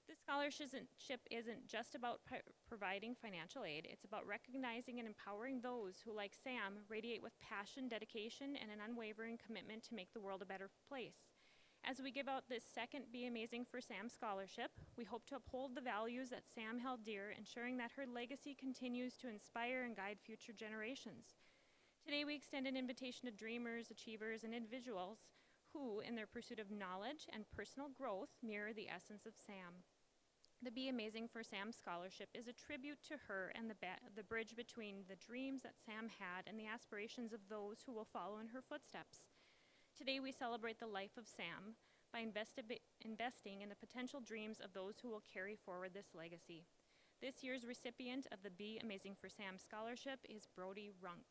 This scholarship isn't just about providing financial aid. It's about recognizing and empowering those who, like Sam, radiate with passion, dedication, and an unwavering commitment to make the world a better place. As we give out this second Be Amazing for Sam scholarship, we hope to uphold the values that Sam held dear, ensuring that her legacy continues to inspire and guide future generations. Today we extend an invitation to dreamers, achievers, and individuals who, in their pursuit of knowledge and personal growth, mirror the essence of Sam. The Be Amazing for Sam scholarship is a tribute to her and the bridge between the dreams that Sam had and the aspirations of those who will follow in her footsteps. Today we celebrate the life of Sam by investing in the potential dreams of those who will carry forward this legacy. This year's recipient of the Be Amazing for Sam scholarship is Brody Runk.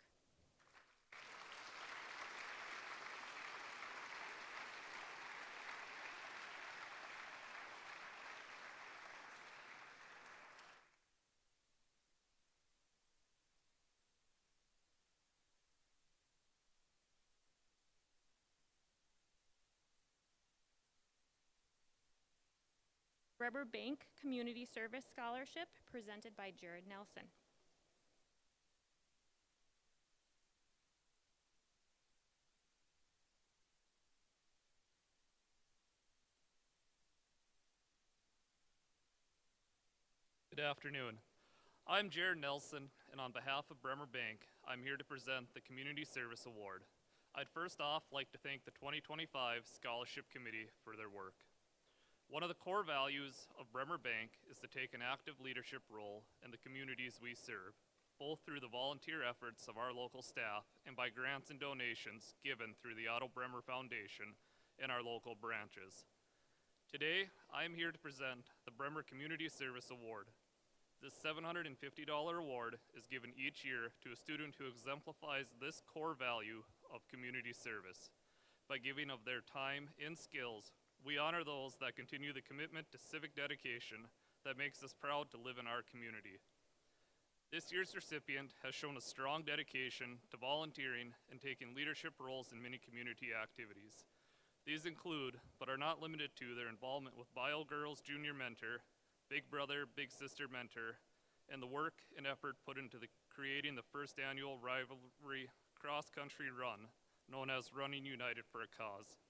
Bremer Bank Community Service Scholarship presented by Jared Nelson. Good afternoon. I'm Jared Nelson, and on behalf of Bremer Bank, I'm here to present the Community Service Award. I'd first off like to thank the 2025 Scholarship Committee for their work. One of the core values of Bremer Bank is to take an active leadership role in the communities we serve, both through the volunteer efforts of our local staff and by grants and donations given through the Otto Bremer Foundation and our local branches. Today, I am here to present the Bremer Community Service Award. This $750 award is given each year to a student who exemplifies this core value of community service. By giving of their time and skills, we honor those that continue the commitment to civic dedication that makes us proud to live in our community. This year's recipient has shown a strong dedication to volunteering and taking leadership roles in many community activities. These include, but are not limited to, their involvement with Bio Girls Junior Mentor, Big Brother, Big Sister Mentor, and the work and effort put into creating the first annual rivalry cross-country run, known as Running United for a Cause.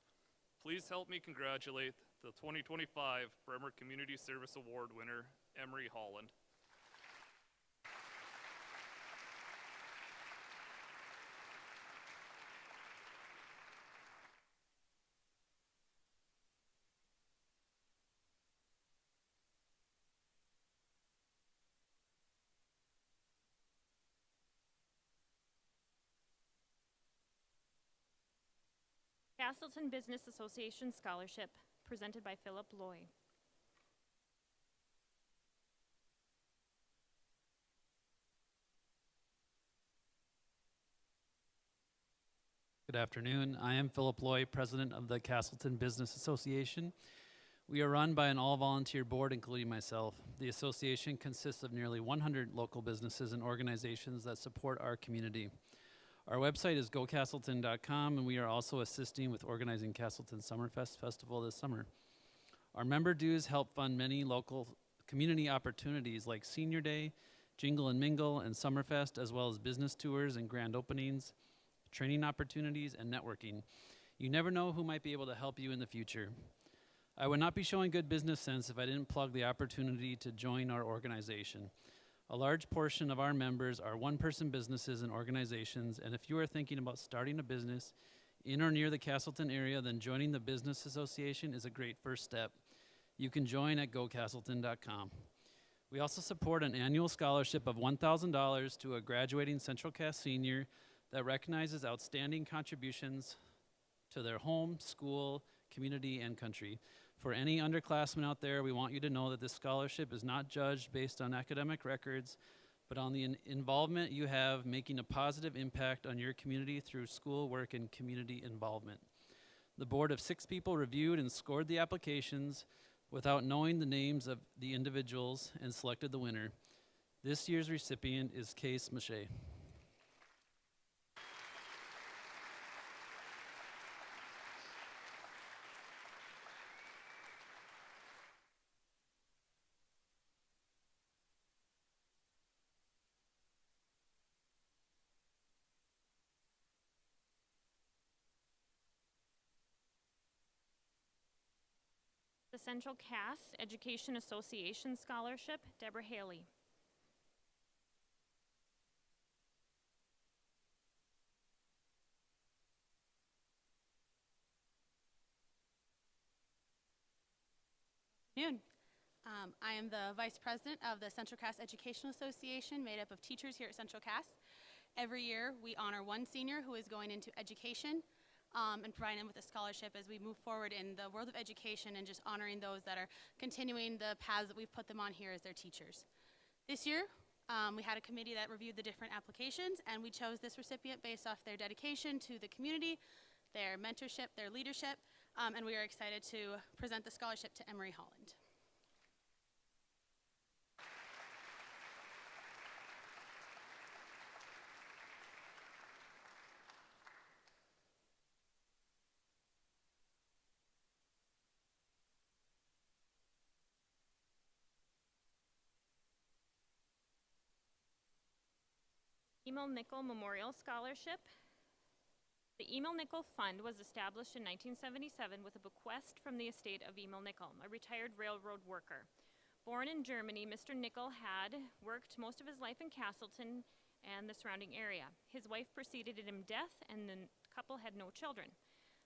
Please help me congratulate the 2025 Bremer Community Service Award winner, Emery Holland. Castleton Business Association Scholarship, presented by Philip Loy. Good afternoon. I am Philip Loy, president of the Castleton Business Association. We are run by an all-volunteer board, including myself. The association consists of nearly 100 local businesses and organizations that support our community. Our website is gocastleton.com, and we are also assisting with organizing Castleton Summerfest Festival this summer. Our member dues help fund many local community opportunities like Senior Day, Jingle and Mingle, and Summerfest, as well as business tours and grand openings, training opportunities, and networking. You never know who might be able to help you in the future. I would not be showing good business sense if I didn't plug the opportunity to join our organization. A large portion of our members are one-person businesses and organizations, and if you are thinking about starting a business in or near the Castleton area, then joining the Business Association is a great first step. You can join at gocastleton.com. We also support an annual scholarship of $1,000 to a graduating Central Cass senior that recognizes outstanding contributions to their home, school, community, and country. For any underclassmen out there, we want you to know that this scholarship is not judged based on academic records, but on the involvement you have making a positive impact on your community through school work and community involvement. The board of 6 people reviewed and scored the applications without knowing the names of the individuals and selected the winner. This year's recipient is Case Mache. The Central Cass Education Association Scholarship, Deborah Haley. Afternoon. I am the Vice President of the Central Cass Educational Association, made up of teachers here at Central Cass. Every year, we honor one senior who is going into education and providing them with a scholarship as we move forward in the world of education and just honoring those that are continuing the paths that we've put them on here as their teachers. This year, we had a committee that reviewed the different applications, and we chose this recipient based off their dedication to the community, their mentorship, their leadership, and we are excited to present the scholarship to Emery Holland. Emil Nickel Memorial Scholarship. The Emil Nickel Fund was established in 1977 with a bequest from the estate of Emil Nickel, a retired railroad worker. Born in Germany, Mr. Nickel had worked most of his life in Castleton and the surrounding area. His wife preceded him in death, and the couple had no children.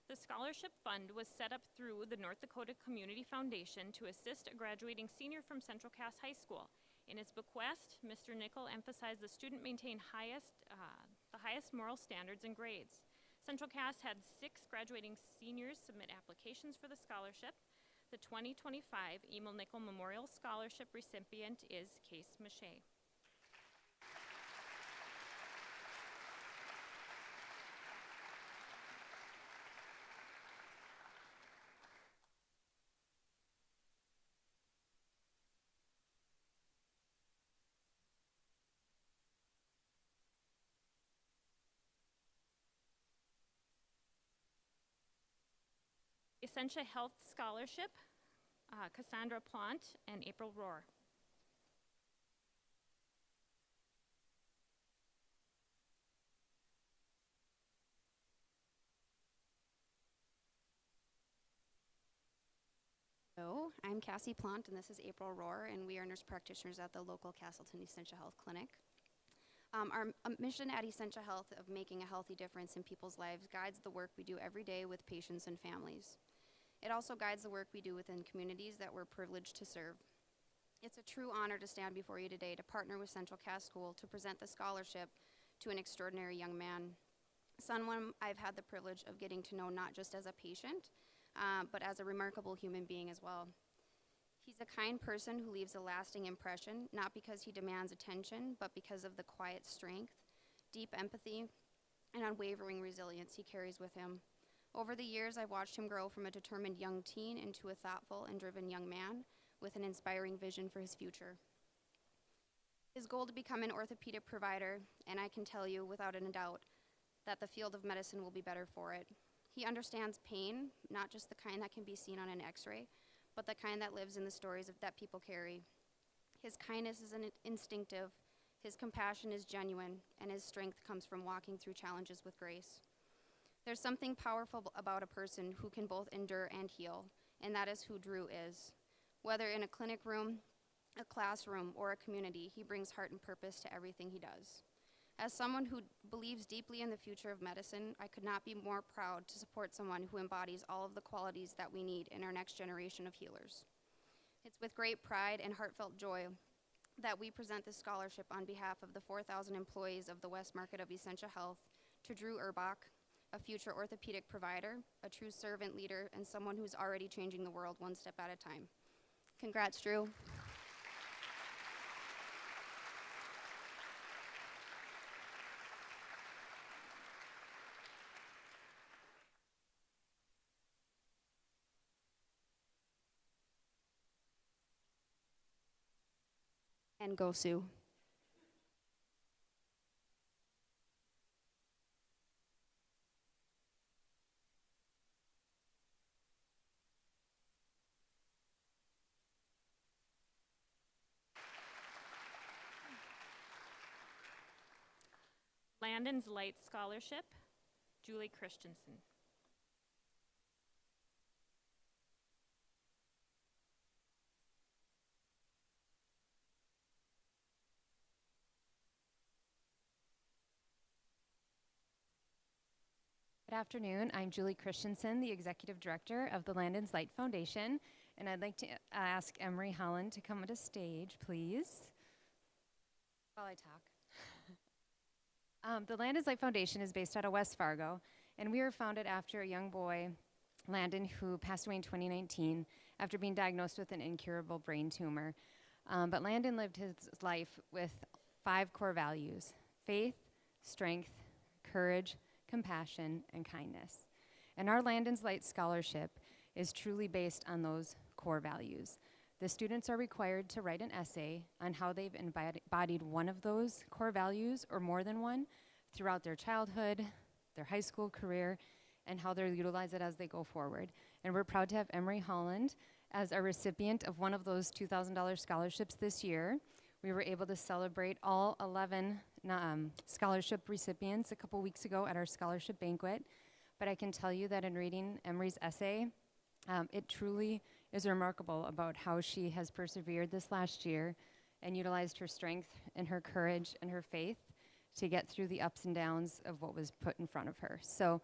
The scholarship fund was set up through the North Dakota Community Foundation to assist a graduating senior from Central Cass High School. In his bequest, Mr. Nickel emphasized the student maintain the highest moral standards and grades. Central Cass had 6 graduating seniors submit applications for the scholarship. The 2025 Emil Nickel Memorial Scholarship recipient is Case Mache. Essentia Health Scholarship, Cassandra Plant and April Rohr. Hello, I'm Cassie Plant, and this is April Rohr, and we are nurse practitioners at the local Castleton Essentia Health Clinic. Our mission at Essentia Health of making a healthy difference in people's lives guides the work we do every day with patients and families. It also guides the work we do within communities that we're privileged to serve. It's a true honor to stand before you today to partner with Central Cass School to present the scholarship to an extraordinary young man. Someone I've had the privilege of getting to know not just as a patient, but as a remarkable human being as well. He's a kind person who leaves a lasting impression, not because he demands attention, but because of the quiet strength, deep empathy, and unwavering resilience he carries with him. Over the years, I've watched him grow from a determined young teen into a thoughtful and driven young man with an inspiring vision for his future. His goal to become an orthopedic provider, and I can tell you without a doubt that the field of medicine will be better for it. He understands pain, not just the kind that can be seen on an x-ray, but the kind that lives in the stories that people carry. His kindness is instinctive, his compassion is genuine, and his strength comes from walking through challenges with grace. There's something powerful about a person who can both endure and heal, and that is who Drew is. Whether in a clinic room, a classroom, or a community, he brings heart and purpose to everything he does. As someone who believes deeply in the future of medicine, I could not be more proud to support someone who embodies all of the qualities that we need in our next generation of healers. It's with great pride and heartfelt joy that we present this scholarship on behalf of the 4,000 employees of the West Market of Essentia Health to Drew Urbach, a future orthopedic provider, a true servant leader, and someone who's already changing the world one step at a time. Congrats, Drew. And go Sue. Landon's Light Scholarship, Julie Christensen. Good afternoon. I'm Julie Christensen, the Executive Director of the Landon's Light Foundation, and I'd like to ask Emery Holland to come to stage, please, while I talk. The Landon's Light Foundation is based out of West Fargo, and we were founded after a young boy, Landon, who passed away in 2019 after being diagnosed with an incurable brain tumor. But Landon lived his life with 5 core values: faith, strength, courage, compassion, and kindness. And our Landon's Light Scholarship is truly based on those core values. The students are required to write an essay on how they've embodied one of those core values or more than one throughout their childhood, their high school career, and how they'll utilize it as they go forward. And we're proud to have Emery Holland as a recipient of one of those $2,000 scholarships this year. We were able to celebrate all 11 scholarship recipients a couple weeks ago at our scholarship banquet. But I can tell you that in reading Emery's essay, it truly is remarkable about how she has persevered this last year and utilized her strength and her courage and her faith to get through the ups and downs of what was put in front of her. So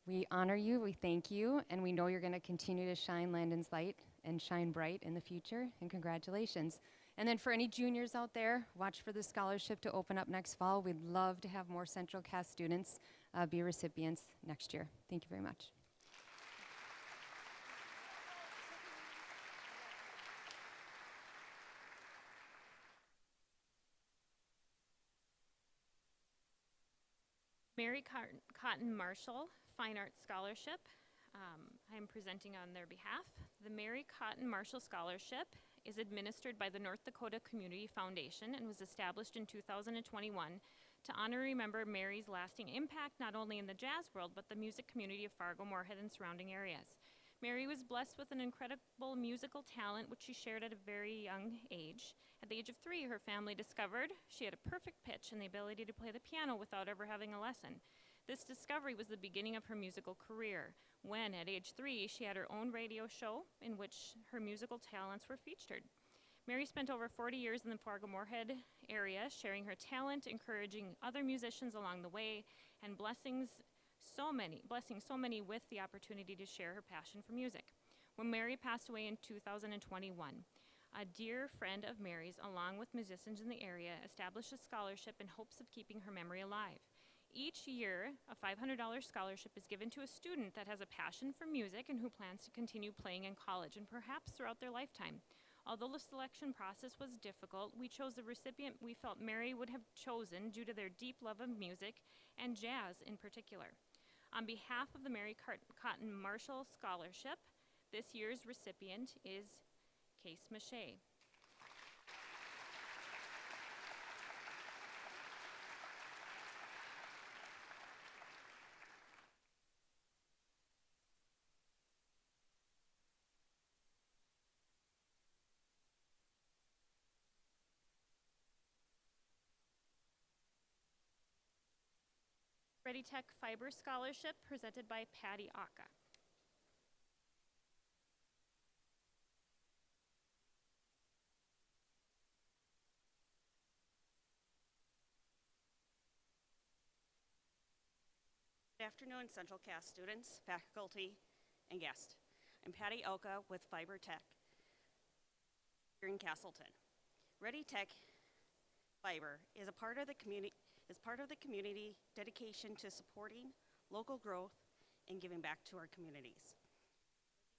we honor you, we thank you, and we know you're going to continue to shine Landon's light and shine bright in the future, and congratulations. And then for any juniors out there, watch for the scholarship to open up next fall. We'd love to have more Central Cass students be recipients next year. Thank you very much. Mary Cotton Marshall Fine Arts Scholarship. I am presenting on their behalf. The Mary Cotton Marshall Scholarship is administered by the North Dakota Community Foundation and was established in 2021 to honor and remember Mary's lasting impact not only in the jazz world but the music community of Fargo, Moorhead, and surrounding areas. Mary was blessed with an incredible musical talent which she shared at a very young age. At the age of 3, her family discovered she had a perfect pitch and the ability to play the piano without ever having a lesson. This discovery was the beginning of her musical career, when at age 3 she had her own radio show in which her musical talents were featured. Mary spent over 40 years in the Fargo-Moorhead area sharing her talent, encouraging other musicians along the way, and blessing so many with the opportunity to share her passion for music. When Mary passed away in 2021, a dear friend of Mary's, along with musicians in the area, established a scholarship in hopes of keeping her memory alive. Each year, a $500 scholarship is given to a student that has a passion for music and who plans to continue playing in college and perhaps throughout their lifetime. Although the selection process was difficult, we chose the recipient we felt Mary would have chosen due to their deep love of music and jazz in particular. On behalf of the Mary Cotton Marshall Scholarship, this year's recipient is Case Mache. Ready Tech Fiber Scholarship presented by Patty Aka. Good afternoon, Central Cass students, faculty, and guests. I'm Patty Oka with Fiber Tech here in Castleton. Ready Tech Fiber is part of the community dedication to supporting local growth and giving back to our communities.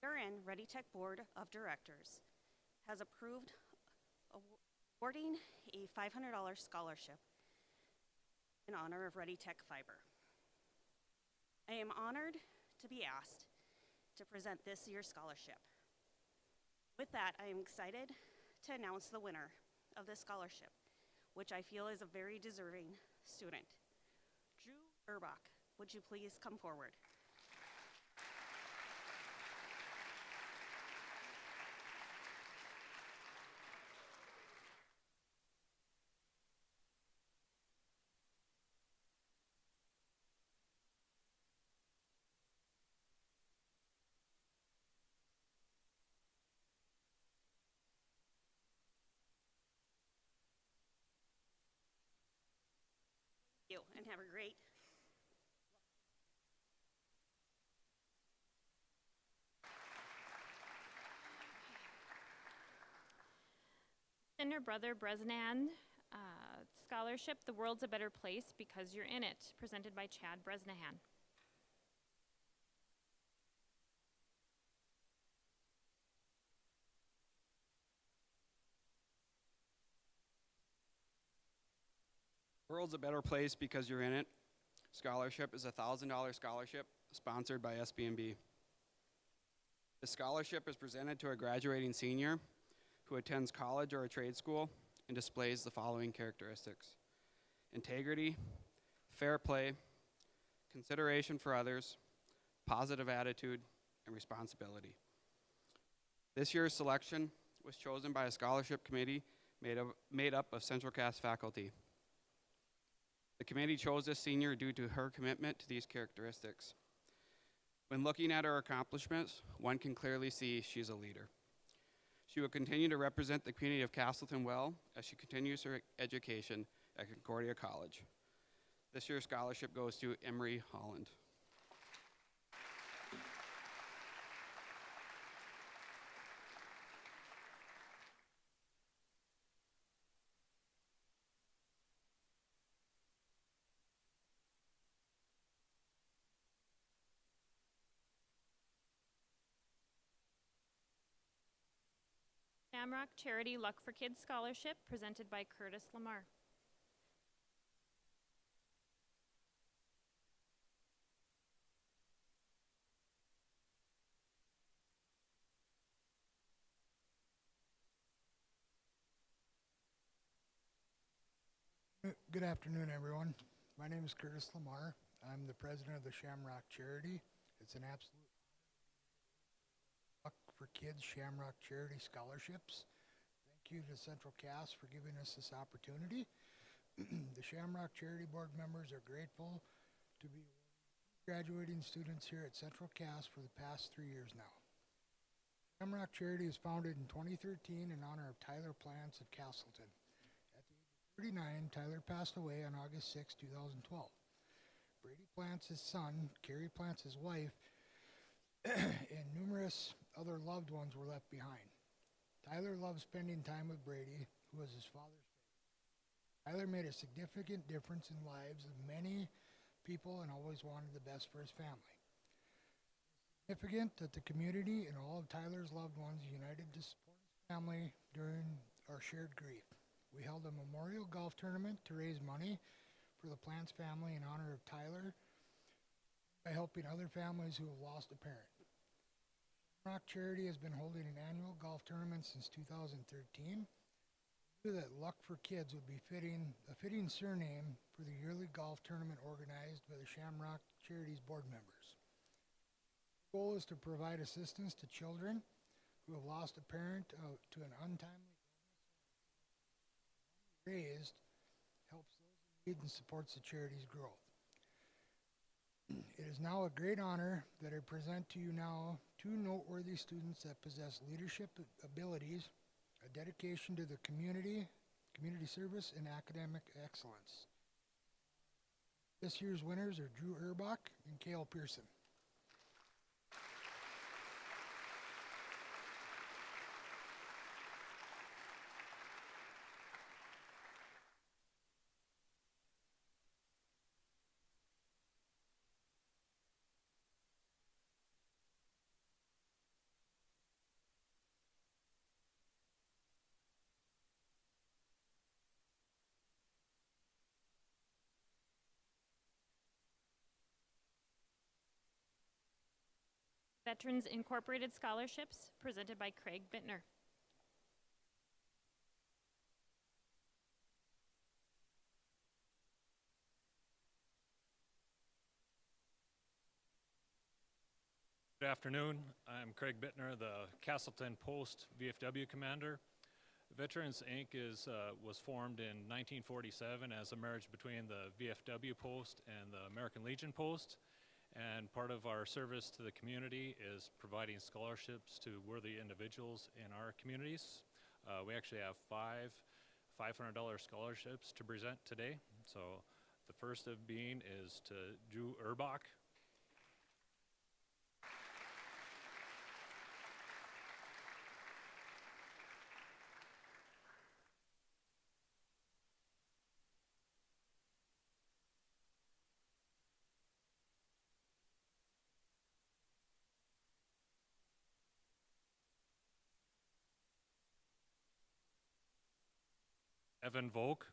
The RN Ready Tech Board of Directors has approved awarding a $500 scholarship in honor of Ready Tech Fiber. I am honored to be asked to present this year's scholarship. With that, I am excited to announce the winner of this scholarship, which I feel is a very deserving student. Drew Urbach, would you please come forward? Thank you, and have a great And her brother Bresnan scholarship, The World's a Better Place Because You're in It, presented by Chad Bresnahan. World's a Better Place Because You're in It scholarship is a $1,000 scholarship sponsored by SBNB. The scholarship is presented to a graduating senior who attends college or a trade school and displays the following characteristics: integrity, fair play, consideration for others, positive attitude, and responsibility. This year's selection was chosen by a scholarship committee made up of Central Cass faculty. The committee chose this senior due to her commitment to these characteristics. When looking at her accomplishments, one can clearly see she's a leader. She will continue to represent the community of Castleton well as she continues her education at Concordia College. This year's scholarship goes to Emery Holland. Shamrock Charity Luck for Kids Scholarship, presented by Curtis Lamar. Good afternoon, everyone. My name is Curtis Lamar. I'm the president of the Shamrock Charity. It's an absolute Luck for Kids Shamrock Charity Scholarships. Thank you to Central Cass for giving us this opportunity. The Shamrock Charity Board members are grateful to be graduating students here at Central Cass for the past 3 years now. Shamrock Charity was founded in 2013 in honor of Tyler Plants of Castleton. At the age of 39, Tyler passed away on August 6, 2012. Brady Plants, his son, Carrie Plants, his wife, and numerous other loved ones were left behind. Tyler loved spending time with Brady, who was his father's favorite. Tyler made a significant difference in lives of many people and always wanted the best for his family. It's significant that the community and all of Tyler's loved ones united to support his family during our shared grief. We held a memorial golf tournament to raise money for the Plants family in honor of Tyler by helping other families who have lost a parent. Shamrock Charity has been holding an annual golf tournament since 2013. We knew that Luck for Kids would be a fitting surname for the yearly golf tournament organized by the Shamrock Charity's board members. The goal is to provide assistance to children who have lost a parent to an untimely illness. Raised helps those in need and supports the charity's growth. It is now a great honor that I present to you now two noteworthy students that possess leadership abilities, a dedication to the community service, and academic excellence. This year's winners are Drew Erbach and Cale Pearson. Veterans Incorporated Scholarships, presented by Craig Bittner. Good afternoon. I'm Craig Bittner, the Castleton Post VFW commander. Veterans Inc. was formed in 1947 as a marriage between the VFW Post and the American Legion Post. And part of our service to the community is providing scholarships to worthy individuals in our communities. We actually have five $500 scholarships to present today. So the first of being is to Drew Erbach. Evan Volk.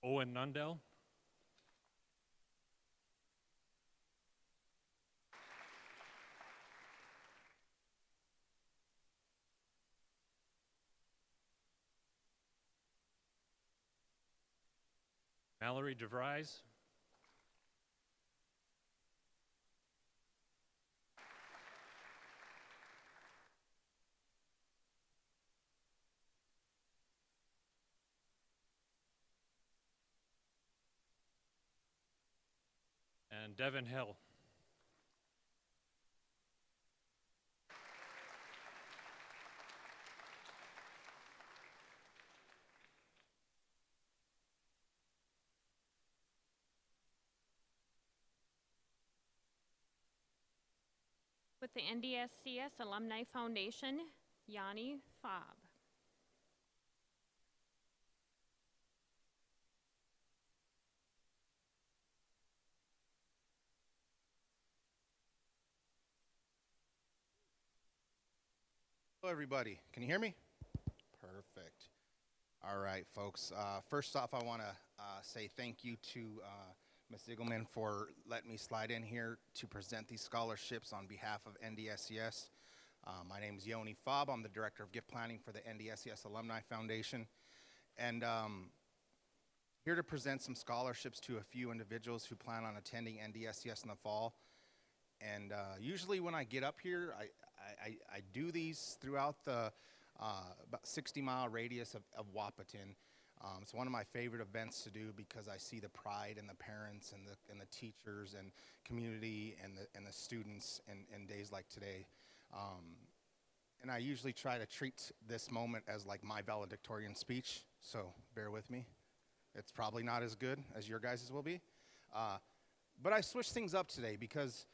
Owen Nundell. Mallory DeVries. And Devin Hill. With the NDSCS Alumni Foundation, Yanni Fobb. Hello, everybody. Can you hear me? Perfect. All right, folks. First off, I want to say thank you to Ms. Ziegelman for letting me slide in here to present these scholarships on behalf of NDSCS. My name is Yoni Fobb. I'm the Director of Gift Planning for the NDSCS Alumni Foundation. And here to present some scholarships to a few individuals who plan on attending NDSCS in the fall. And usually when I get up here, I do these throughout the about 60-mile radius of Wahpeton. It's one of my favorite events to do because I see the pride in the parents and the teachers and community and the students in days like today. And I usually try to treat this moment as like my valedictorian speech, so bear with me. It's probably not as good as your guys' will be. But I switched things up today because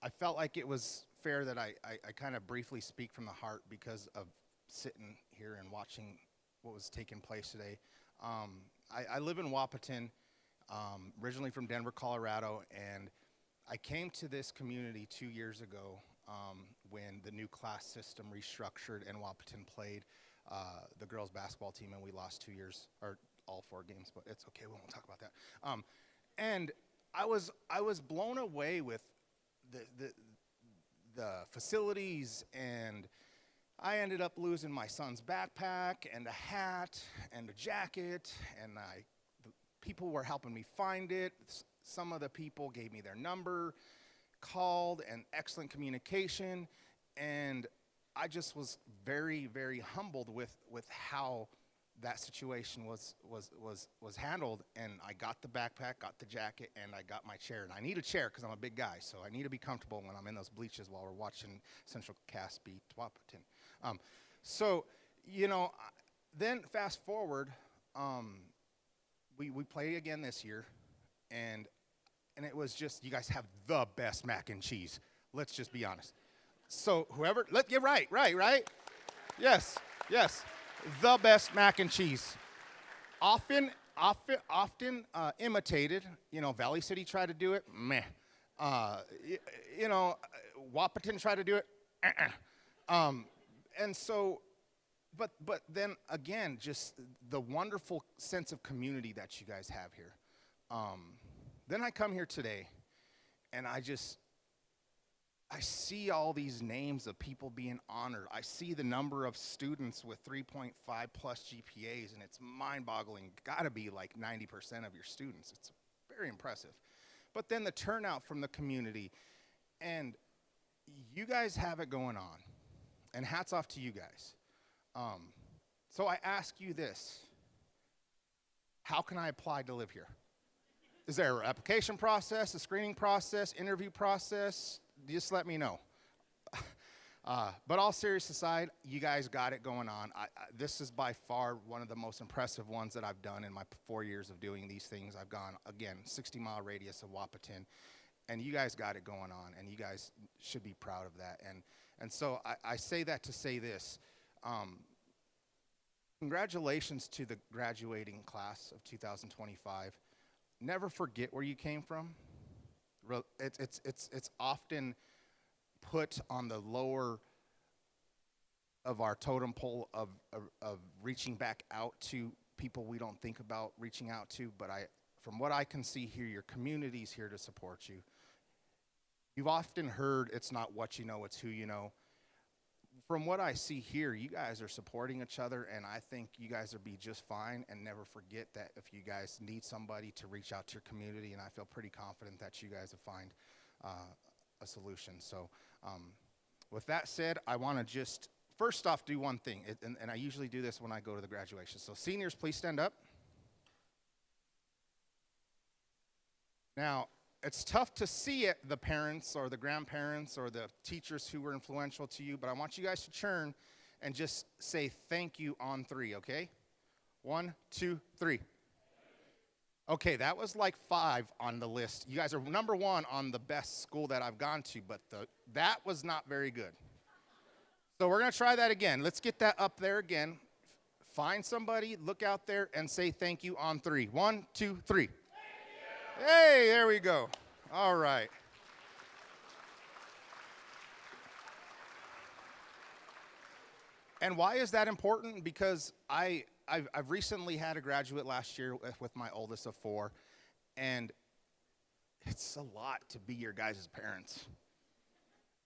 I felt like it was fair that I kind of briefly speak from the heart because of sitting here and watching what was taking place today. I live in Wahpeton, originally from Denver, Colorado, and I came to this community 2 years ago when the new class system restructured and Wahpeton played the girls basketball team, and we lost 2 years, or all 4 games, but it's okay, we won't talk about that. And I was blown away with the facilities, and I ended up losing my son's backpack and a hat and a jacket, and the people were helping me find it. Some of the people gave me their number, called, and excellent communication, and I just was very, very humbled with how that situation was handled. And I got the backpack, got the jacket, and I got my chair. And I need a chair because I'm a big guy, so I need to be comfortable when I'm in those bleachers while we're watching Central Cass beat Wahpeton. So, you know, then fast forward, we play again this year, and it was just, you guys have the best mac and cheese. Let's just be honest. So whoever, you're right. Yes. The best mac and cheese. Often imitated. You know, Valley City tried to do it. Meh. You know, Wahpeton tried to do it. And so, but then again, just the wonderful sense of community that you guys have here. Then I come here today, and I see all these names of people being honored. I see the number of students with 3.5 plus GPAs, and it's mind-boggling. Got to be like 90% of your students. It's very impressive. But then the turnout from the community, and you guys have it going on, and hats off to you guys. So I ask you this: how can I apply to live here? Is there an application process, a screening process, interview process? Just let me know. But all serious aside, you guys got it going on. This is by far one of the most impressive ones that I've done in my 4 years of doing these things. I've gone, again, 60-mile radius of Wahpeton, and you guys got it going on, and you guys should be proud of that. And so I say that to say this. Congratulations to the graduating class of 2025. Never forget where you came from. It's often put on the lower of our totem pole of reaching back out to people we don't think about reaching out to. But from what I can see here, your community's here to support you. You've often heard it's not what you know, it's who you know. From what I see here, you guys are supporting each other, and I think you guys will be just fine. And never forget that if you guys need somebody, to reach out to your community, and I feel pretty confident that you guys will find a solution. So with that said, I want to just first off do one thing, and I usually do this when I go to the graduation. So seniors, please stand up. Now, it's tough to see it, the parents or the grandparents or the teachers who were influential to you, but I want you guys to turn and just say thank you on 3, okay? 1, 2, 3. Okay, that was like 5 on the list. You guys are number 1 on the best school that I've gone to, but that was not very good. So we're going to try that again. Let's get that up there again. Find somebody, look out there, and say thank you on 3. 1, 2, 3. Hey, there we go. All right. And why is that important? Because I've recently had a graduate last year with my oldest of 4, and it's a lot to be your guys' parents.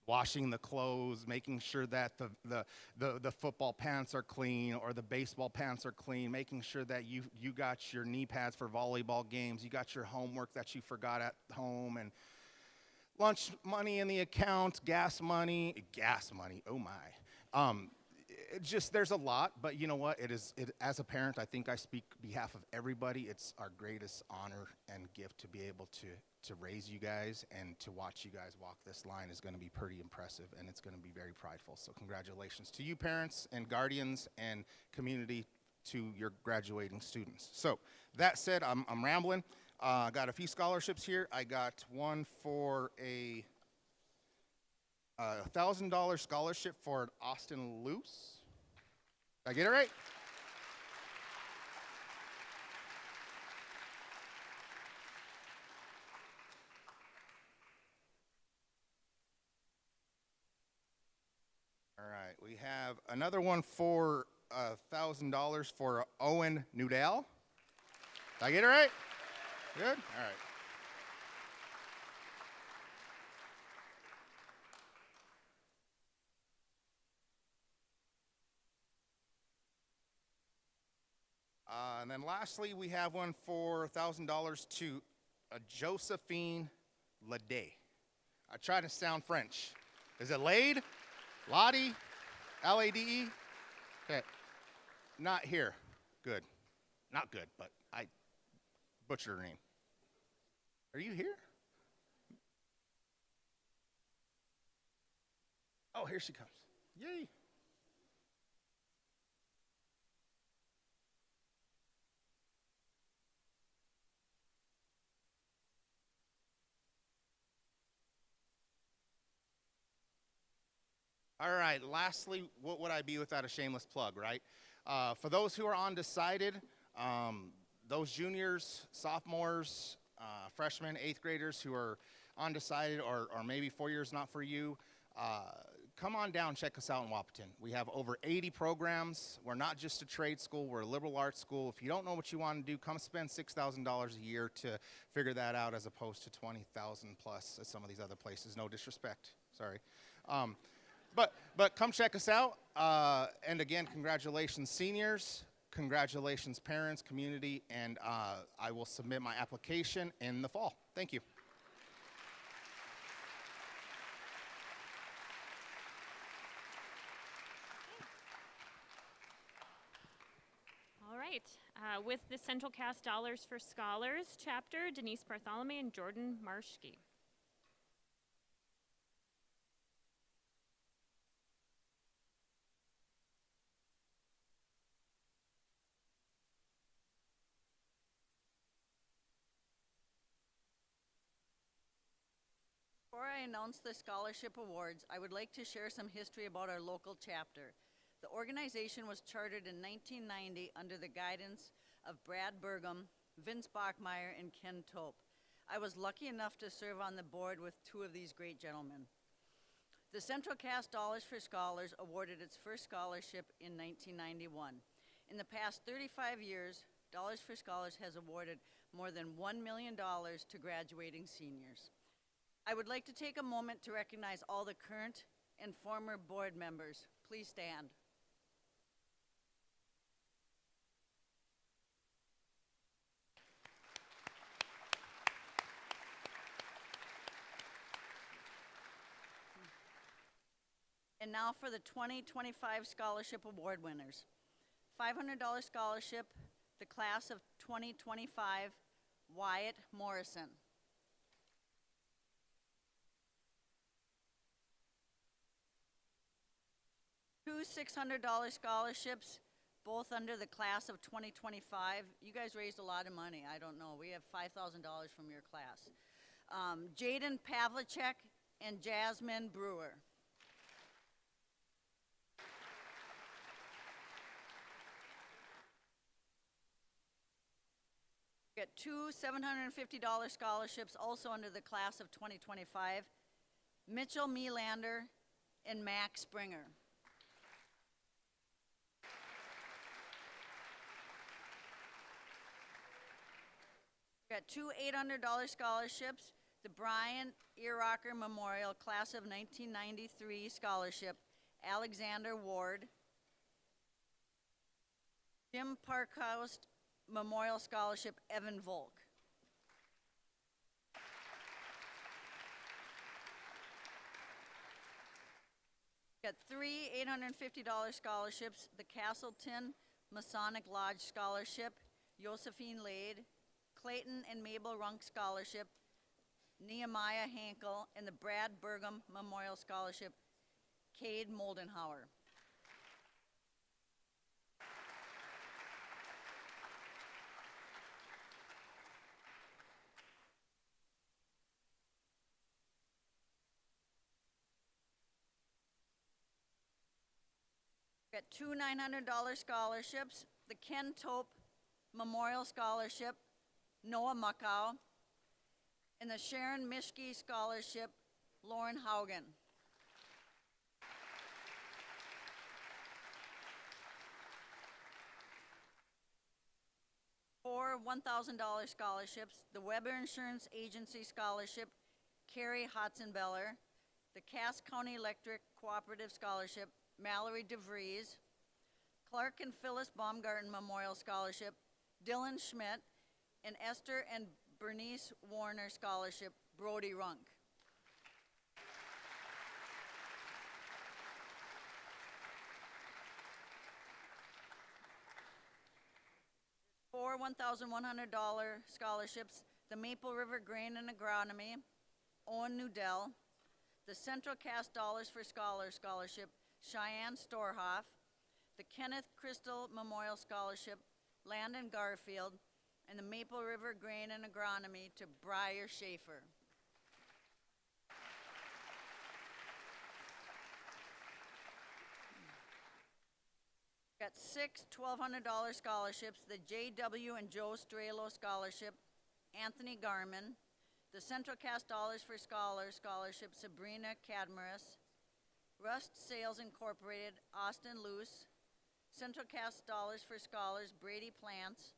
Washing the clothes, making sure that the football pants are clean or the baseball pants are clean, making sure that you got your knee pads for volleyball games, you got your homework that you forgot at home, and lunch money in the account, gas money, oh my. There's a lot, but you know what? As a parent, I think I speak on behalf of everybody. It's our greatest honor and gift to be able to raise you guys, and to watch you guys walk this line is going to be pretty impressive, and it's going to be very prideful. So congratulations to you parents and guardians and community, to your graduating students. So that said, I'm rambling. I got a few scholarships here. I got one for a $1,000 scholarship for Austin Luce. Did I get it right? All right, we have another one for $1,000 for Owen Nudell. Did I get it right? Good? All right. And then lastly, we have one for $1,000 to Josephine Lade. I try to sound French. Is it Lade? Lade? L-A-D-E? Okay. Not here. Good. Not good, but I butchered her name. Are you here? Oh, here she comes. Yay. All right, lastly, what would I be without a shameless plug, right? For those who are undecided, those juniors, sophomores, freshmen, 8th graders who are undecided or maybe 4 years not for you, come on down, check us out in Wahpeton. We have over 80 programs. We're not just a trade school, we're a liberal arts school. If you don't know what you want to do, come spend $6,000 a year to figure that out, as opposed to $20,000 plus at some of these other places. No disrespect, sorry. But come check us out. And again, congratulations, seniors. Congratulations, parents, community. And I will submit my application in the fall. Thank you. All right. With the Central Cast Dollars for Scholars chapter, Denise Bartholomew and Jordan Marshke. Before I announce the scholarship awards, I would like to share some history about our local chapter. The organization was chartered in 1990 under the guidance of Brad Burgum, Vince Bachmeyer, and Ken Tope. I was lucky enough to serve on the board with two of these great gentlemen. The Central Cass Dollars for Scholars awarded its first scholarship in 1991. In the past 35 years, Dollars for Scholars has awarded more than $1 million to graduating seniors. I would like to take a moment to recognize all the current and former board members. Please stand. And now for the 2025 Scholarship Award winners. $500 scholarship, the class of 2025, Wyatt Morrison. Two $600 scholarships, both under the class of 2025. You guys raised a lot of money. I don't know. We have $5,000 from your class. Jaden Pavlicek and Jasmine Brewer. We got two $750 scholarships also under the class of 2025. Mitchell Melander and Max Springer. We got two $800 scholarships. The Brian Earacher Memorial Class of 1993 Scholarship, Alexander Ward. Jim Parkhouse Memorial Scholarship, Evan Volk. Got three $850 scholarships. The Castleton Masonic Lodge Scholarship, Josephine Lade. Clayton and Mabel Runk Scholarship, Nehemiah Hankel, and the Brad Burgum Memorial Scholarship, Cade Moldenhauer. Got two $900 scholarships, the Ken Tope Memorial Scholarship, Noah Muckow, and the Sharon Mischke Scholarship, Lauren Haugen. Four $1,000 scholarships, the Weber Insurance Agency Scholarship, Carrie Hotzenbeller, the Cass County Electric Cooperative Scholarship, Mallory DeVries, Clark and Phyllis Baumgarten Memorial Scholarship, Dylan Schmidt, and Esther and Bernice Warner Scholarship, Brody Runk. Four $1,100 scholarships, the Maple River Grain and Agronomy, Owen Nudell, the Central Cass Dollars for Scholars Scholarship, Cheyenne Storhoff, the Kenneth Crystal Memorial Scholarship, Landon Garfield, and the Maple River Grain and Agronomy to Briar Schaefer. Got six $1,200 scholarships, the J.W. and Joe Strelo Scholarship, Anthony Garman, the Central Cass Dollars for Scholars Scholarship, Sabrina Cadmaris, Rust Sales Incorporated, Austin Luce, Central Cass Dollars for Scholars, Brady Plants,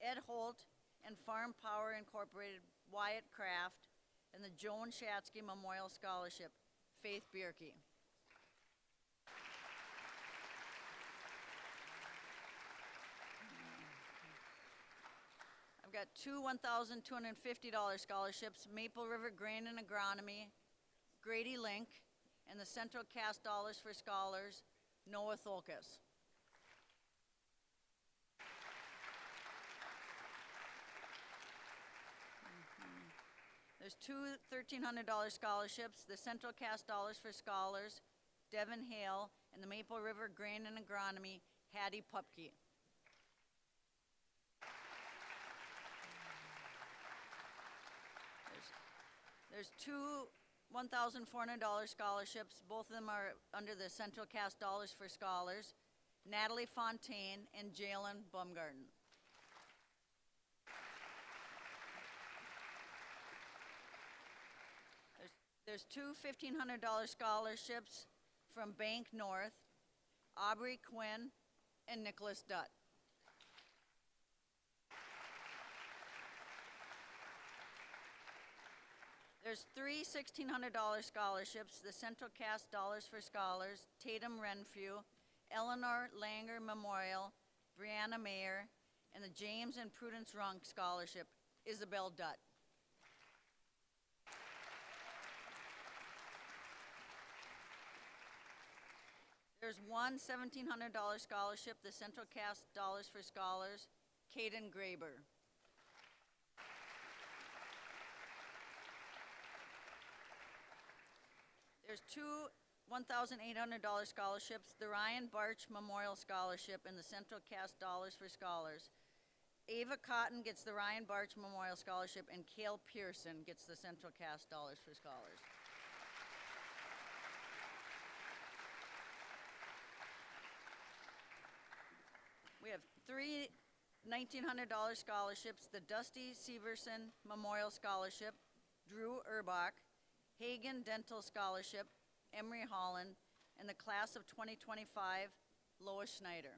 Ed Holt, and Farm Power Incorporated, Wyatt Kraft, and the Joan Shatsky Memorial Scholarship, Faith Bierke. I've got two $1,250 scholarships, Maple River Grain and Agronomy, Grady Link, and the Central Cass Dollars for Scholars, Noah Tholkus. There's two $1,300 scholarships, the Central Cass Dollars for Scholars, Devin Hale, and the Maple River Grain and Agronomy, Hattie Pupke. There's two $1,400 scholarships. Both of them are under the Central Cast Dollars for Scholars. Natalie Fontaine and Jalen Bumgarden. There's two $1,500 scholarships from Bank North, Aubrey Quinn and Nicholas Dutt. There's three $1,600 scholarships, the Central Cast Dollars for Scholars, Tatum Renfrew, Eleanor Langer Memorial, Brianna Mayer, and the James and Prudence Runk Scholarship, Isabel Dutt. There's one $1,700 scholarship, the Central Cast Dollars for Scholars, Caden Graber. There's two $1,800 scholarships, the Ryan Barch Memorial Scholarship and the Central Cast Dollars for Scholars. Ava Cotton gets the Ryan Barch Memorial Scholarship and Cale Pearson gets the Central Cast Dollars for Scholars. We have three $1,900 scholarships, the Dusty Severson Memorial Scholarship, Drew Urbach, Hagen Dental Scholarship, Emery Holland, and the class of 2025, Lois Schneider.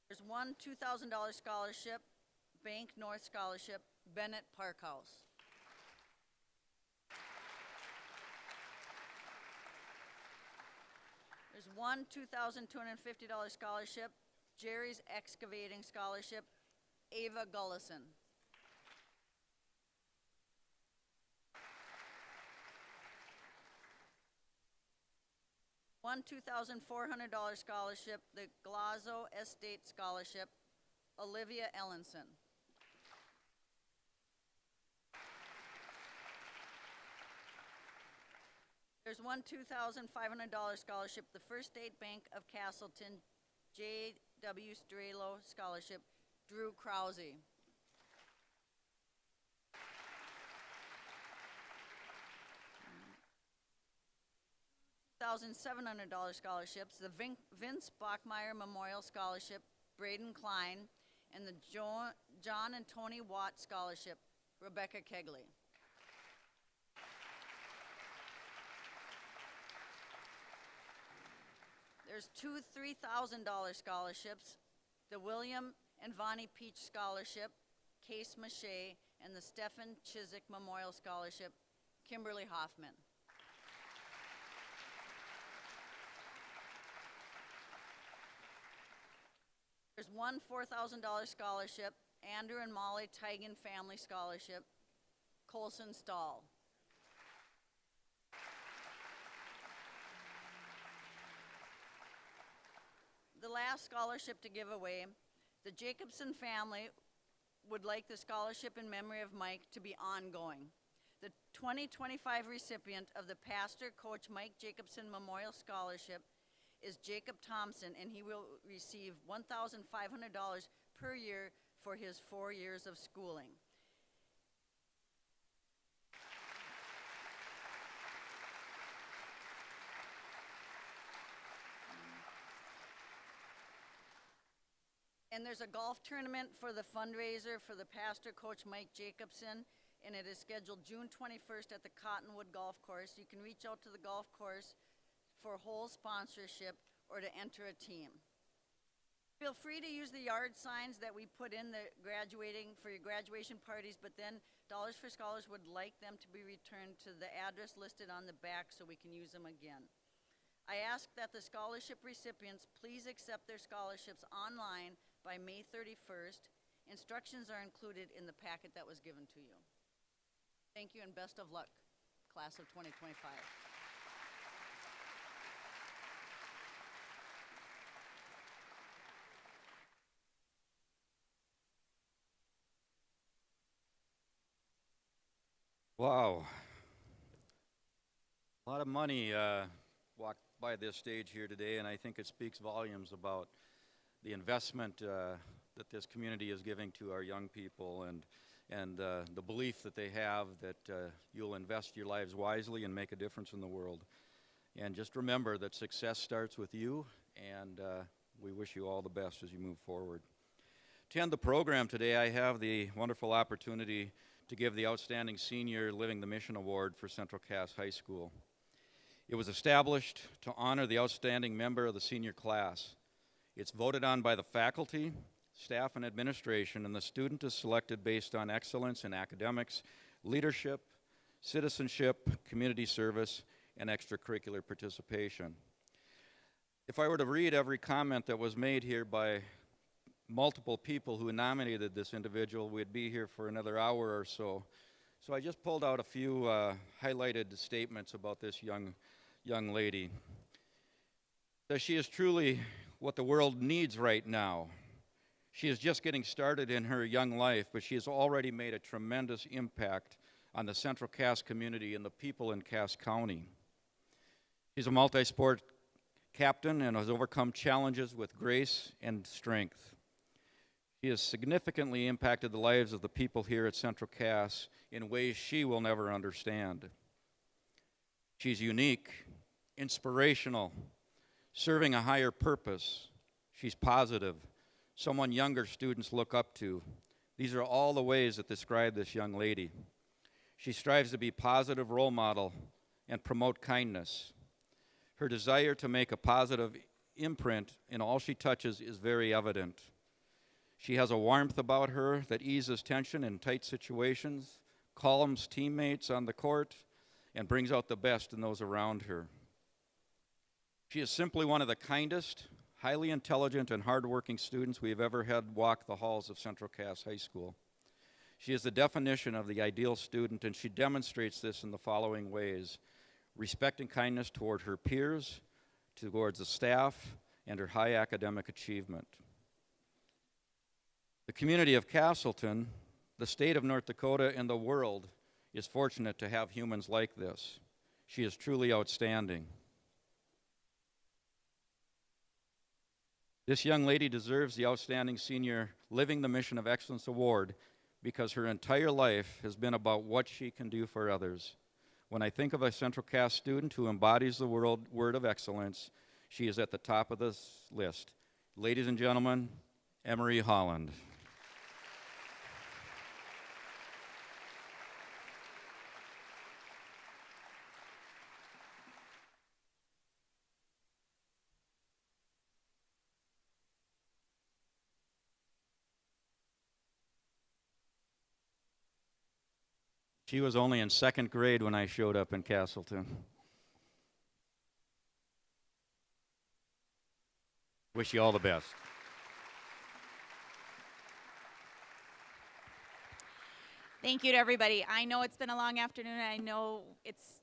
There's one $2,000 scholarship, Bank North Scholarship, Bennett Parkhouse. There's one $2,250 scholarship, Jerry's Excavating Scholarship, Ava Gullison. One $2,400 scholarship, the Glazzo Estate Scholarship, Olivia Ellenson. There's one $2,500 scholarship, the First State Bank of Castleton, J.W. Strelo Scholarship, Drew Krause. $1,700 scholarships, the Vince Bachmeyer Memorial Scholarship, Braden Klein, and the John and Tony Watt Scholarship, Rebecca Kegley. There's two $3,000 scholarships, the William and Vonnie Peach Scholarship, Case Mache, and the Stephen Chiswick Memorial Scholarship, Kimberly Hoffman. There's one $4,000 scholarship, Andrew and Molly Tigan Family Scholarship, Colson Stahl. The last scholarship to give away, the Jacobson family would like the scholarship in memory of Mike to be ongoing. The 2025 recipient of the Pastor Coach Mike Jacobson Memorial Scholarship is Jacob Thompson, and he will receive $1,500 per year for his 4 years of schooling. And there's a golf tournament for the fundraiser for the Pastor Coach Mike Jacobson, and it is scheduled June 21st at the Cottonwood Golf Course. You can reach out to the golf course for whole sponsorship or to enter a team. Feel free to use the yard signs that we put in the for your graduation parties, but then Dollars for Scholars would like them to be returned to the address listed on the back so we can use them again. I ask that the scholarship recipients please accept their scholarships online by May 31st. Instructions are included in the packet that was given to you. Thank you and best of luck, class of 2025. Wow. A lot of money walked by this stage here today, and I think it speaks volumes about the investment that this community is giving to our young people, and the belief that they have that you'll invest your lives wisely and make a difference in the world. And just remember that success starts with you, and we wish you all the best as you move forward. To end the program today, I have the wonderful opportunity to give the Outstanding Senior Living the Mission Award for Central Cass High School. It was established to honor the outstanding member of the senior class. It's voted on by the faculty, staff, and administration, and the student is selected based on excellence in academics, leadership, citizenship, community service, and extracurricular participation. If I were to read every comment that was made here by multiple people who nominated this individual, we'd be here for another hour or so. So I just pulled out a few highlighted statements about this young lady. So she is truly what the world needs right now. She is just getting started in her young life, but she has already made a tremendous impact on the Central Cass community and the people in Cass County. She's a multi-sport captain and has overcome challenges with grace and strength. She has significantly impacted the lives of the people here at Central Cass in ways she will never understand. She's unique, inspirational, serving a higher purpose. She's positive, someone younger students look up to. These are all the ways that describe this young lady. She strives to be a positive role model and promote kindness. Her desire to make a positive imprint in all she touches is very evident. She has a warmth about her that eases tension in tight situations, calms teammates on the court, and brings out the best in those around her. She is simply one of the kindest, highly intelligent, and hardworking students we have ever had walk the halls of Central Cass High School. She is the definition of the ideal student, and she demonstrates this in the following ways: respect and kindness toward her peers, towards the staff, and her high academic achievement. The community of Castleton, the state of North Dakota, and the world is fortunate to have humans like this. She is truly outstanding. This young lady deserves the Outstanding Senior Living the Mission of Excellence Award because her entire life has been about what she can do for others. When I think of a Central Cass student who embodies the word of excellence, she is at the top of this list. Ladies and gentlemen, Emery Holland. She was only in second grade when I showed up in Castleton. Wish you all the best. Thank you to everybody. I know it's been a long afternoon, and I know it's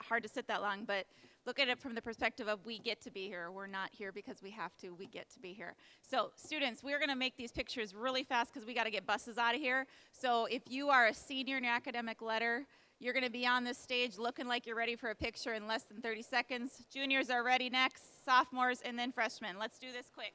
hard to sit that long, but look at it from the perspective of we get to be here. We're not here because we have to. We get to be here. So students, we're going to make these pictures really fast because we got to get buses out of here. So if you are a senior in your academic letter, you're going to be on this stage looking like you're ready for a picture in less than 30 seconds. Juniors are ready next, sophomores, and then freshmen. Let's do this quick.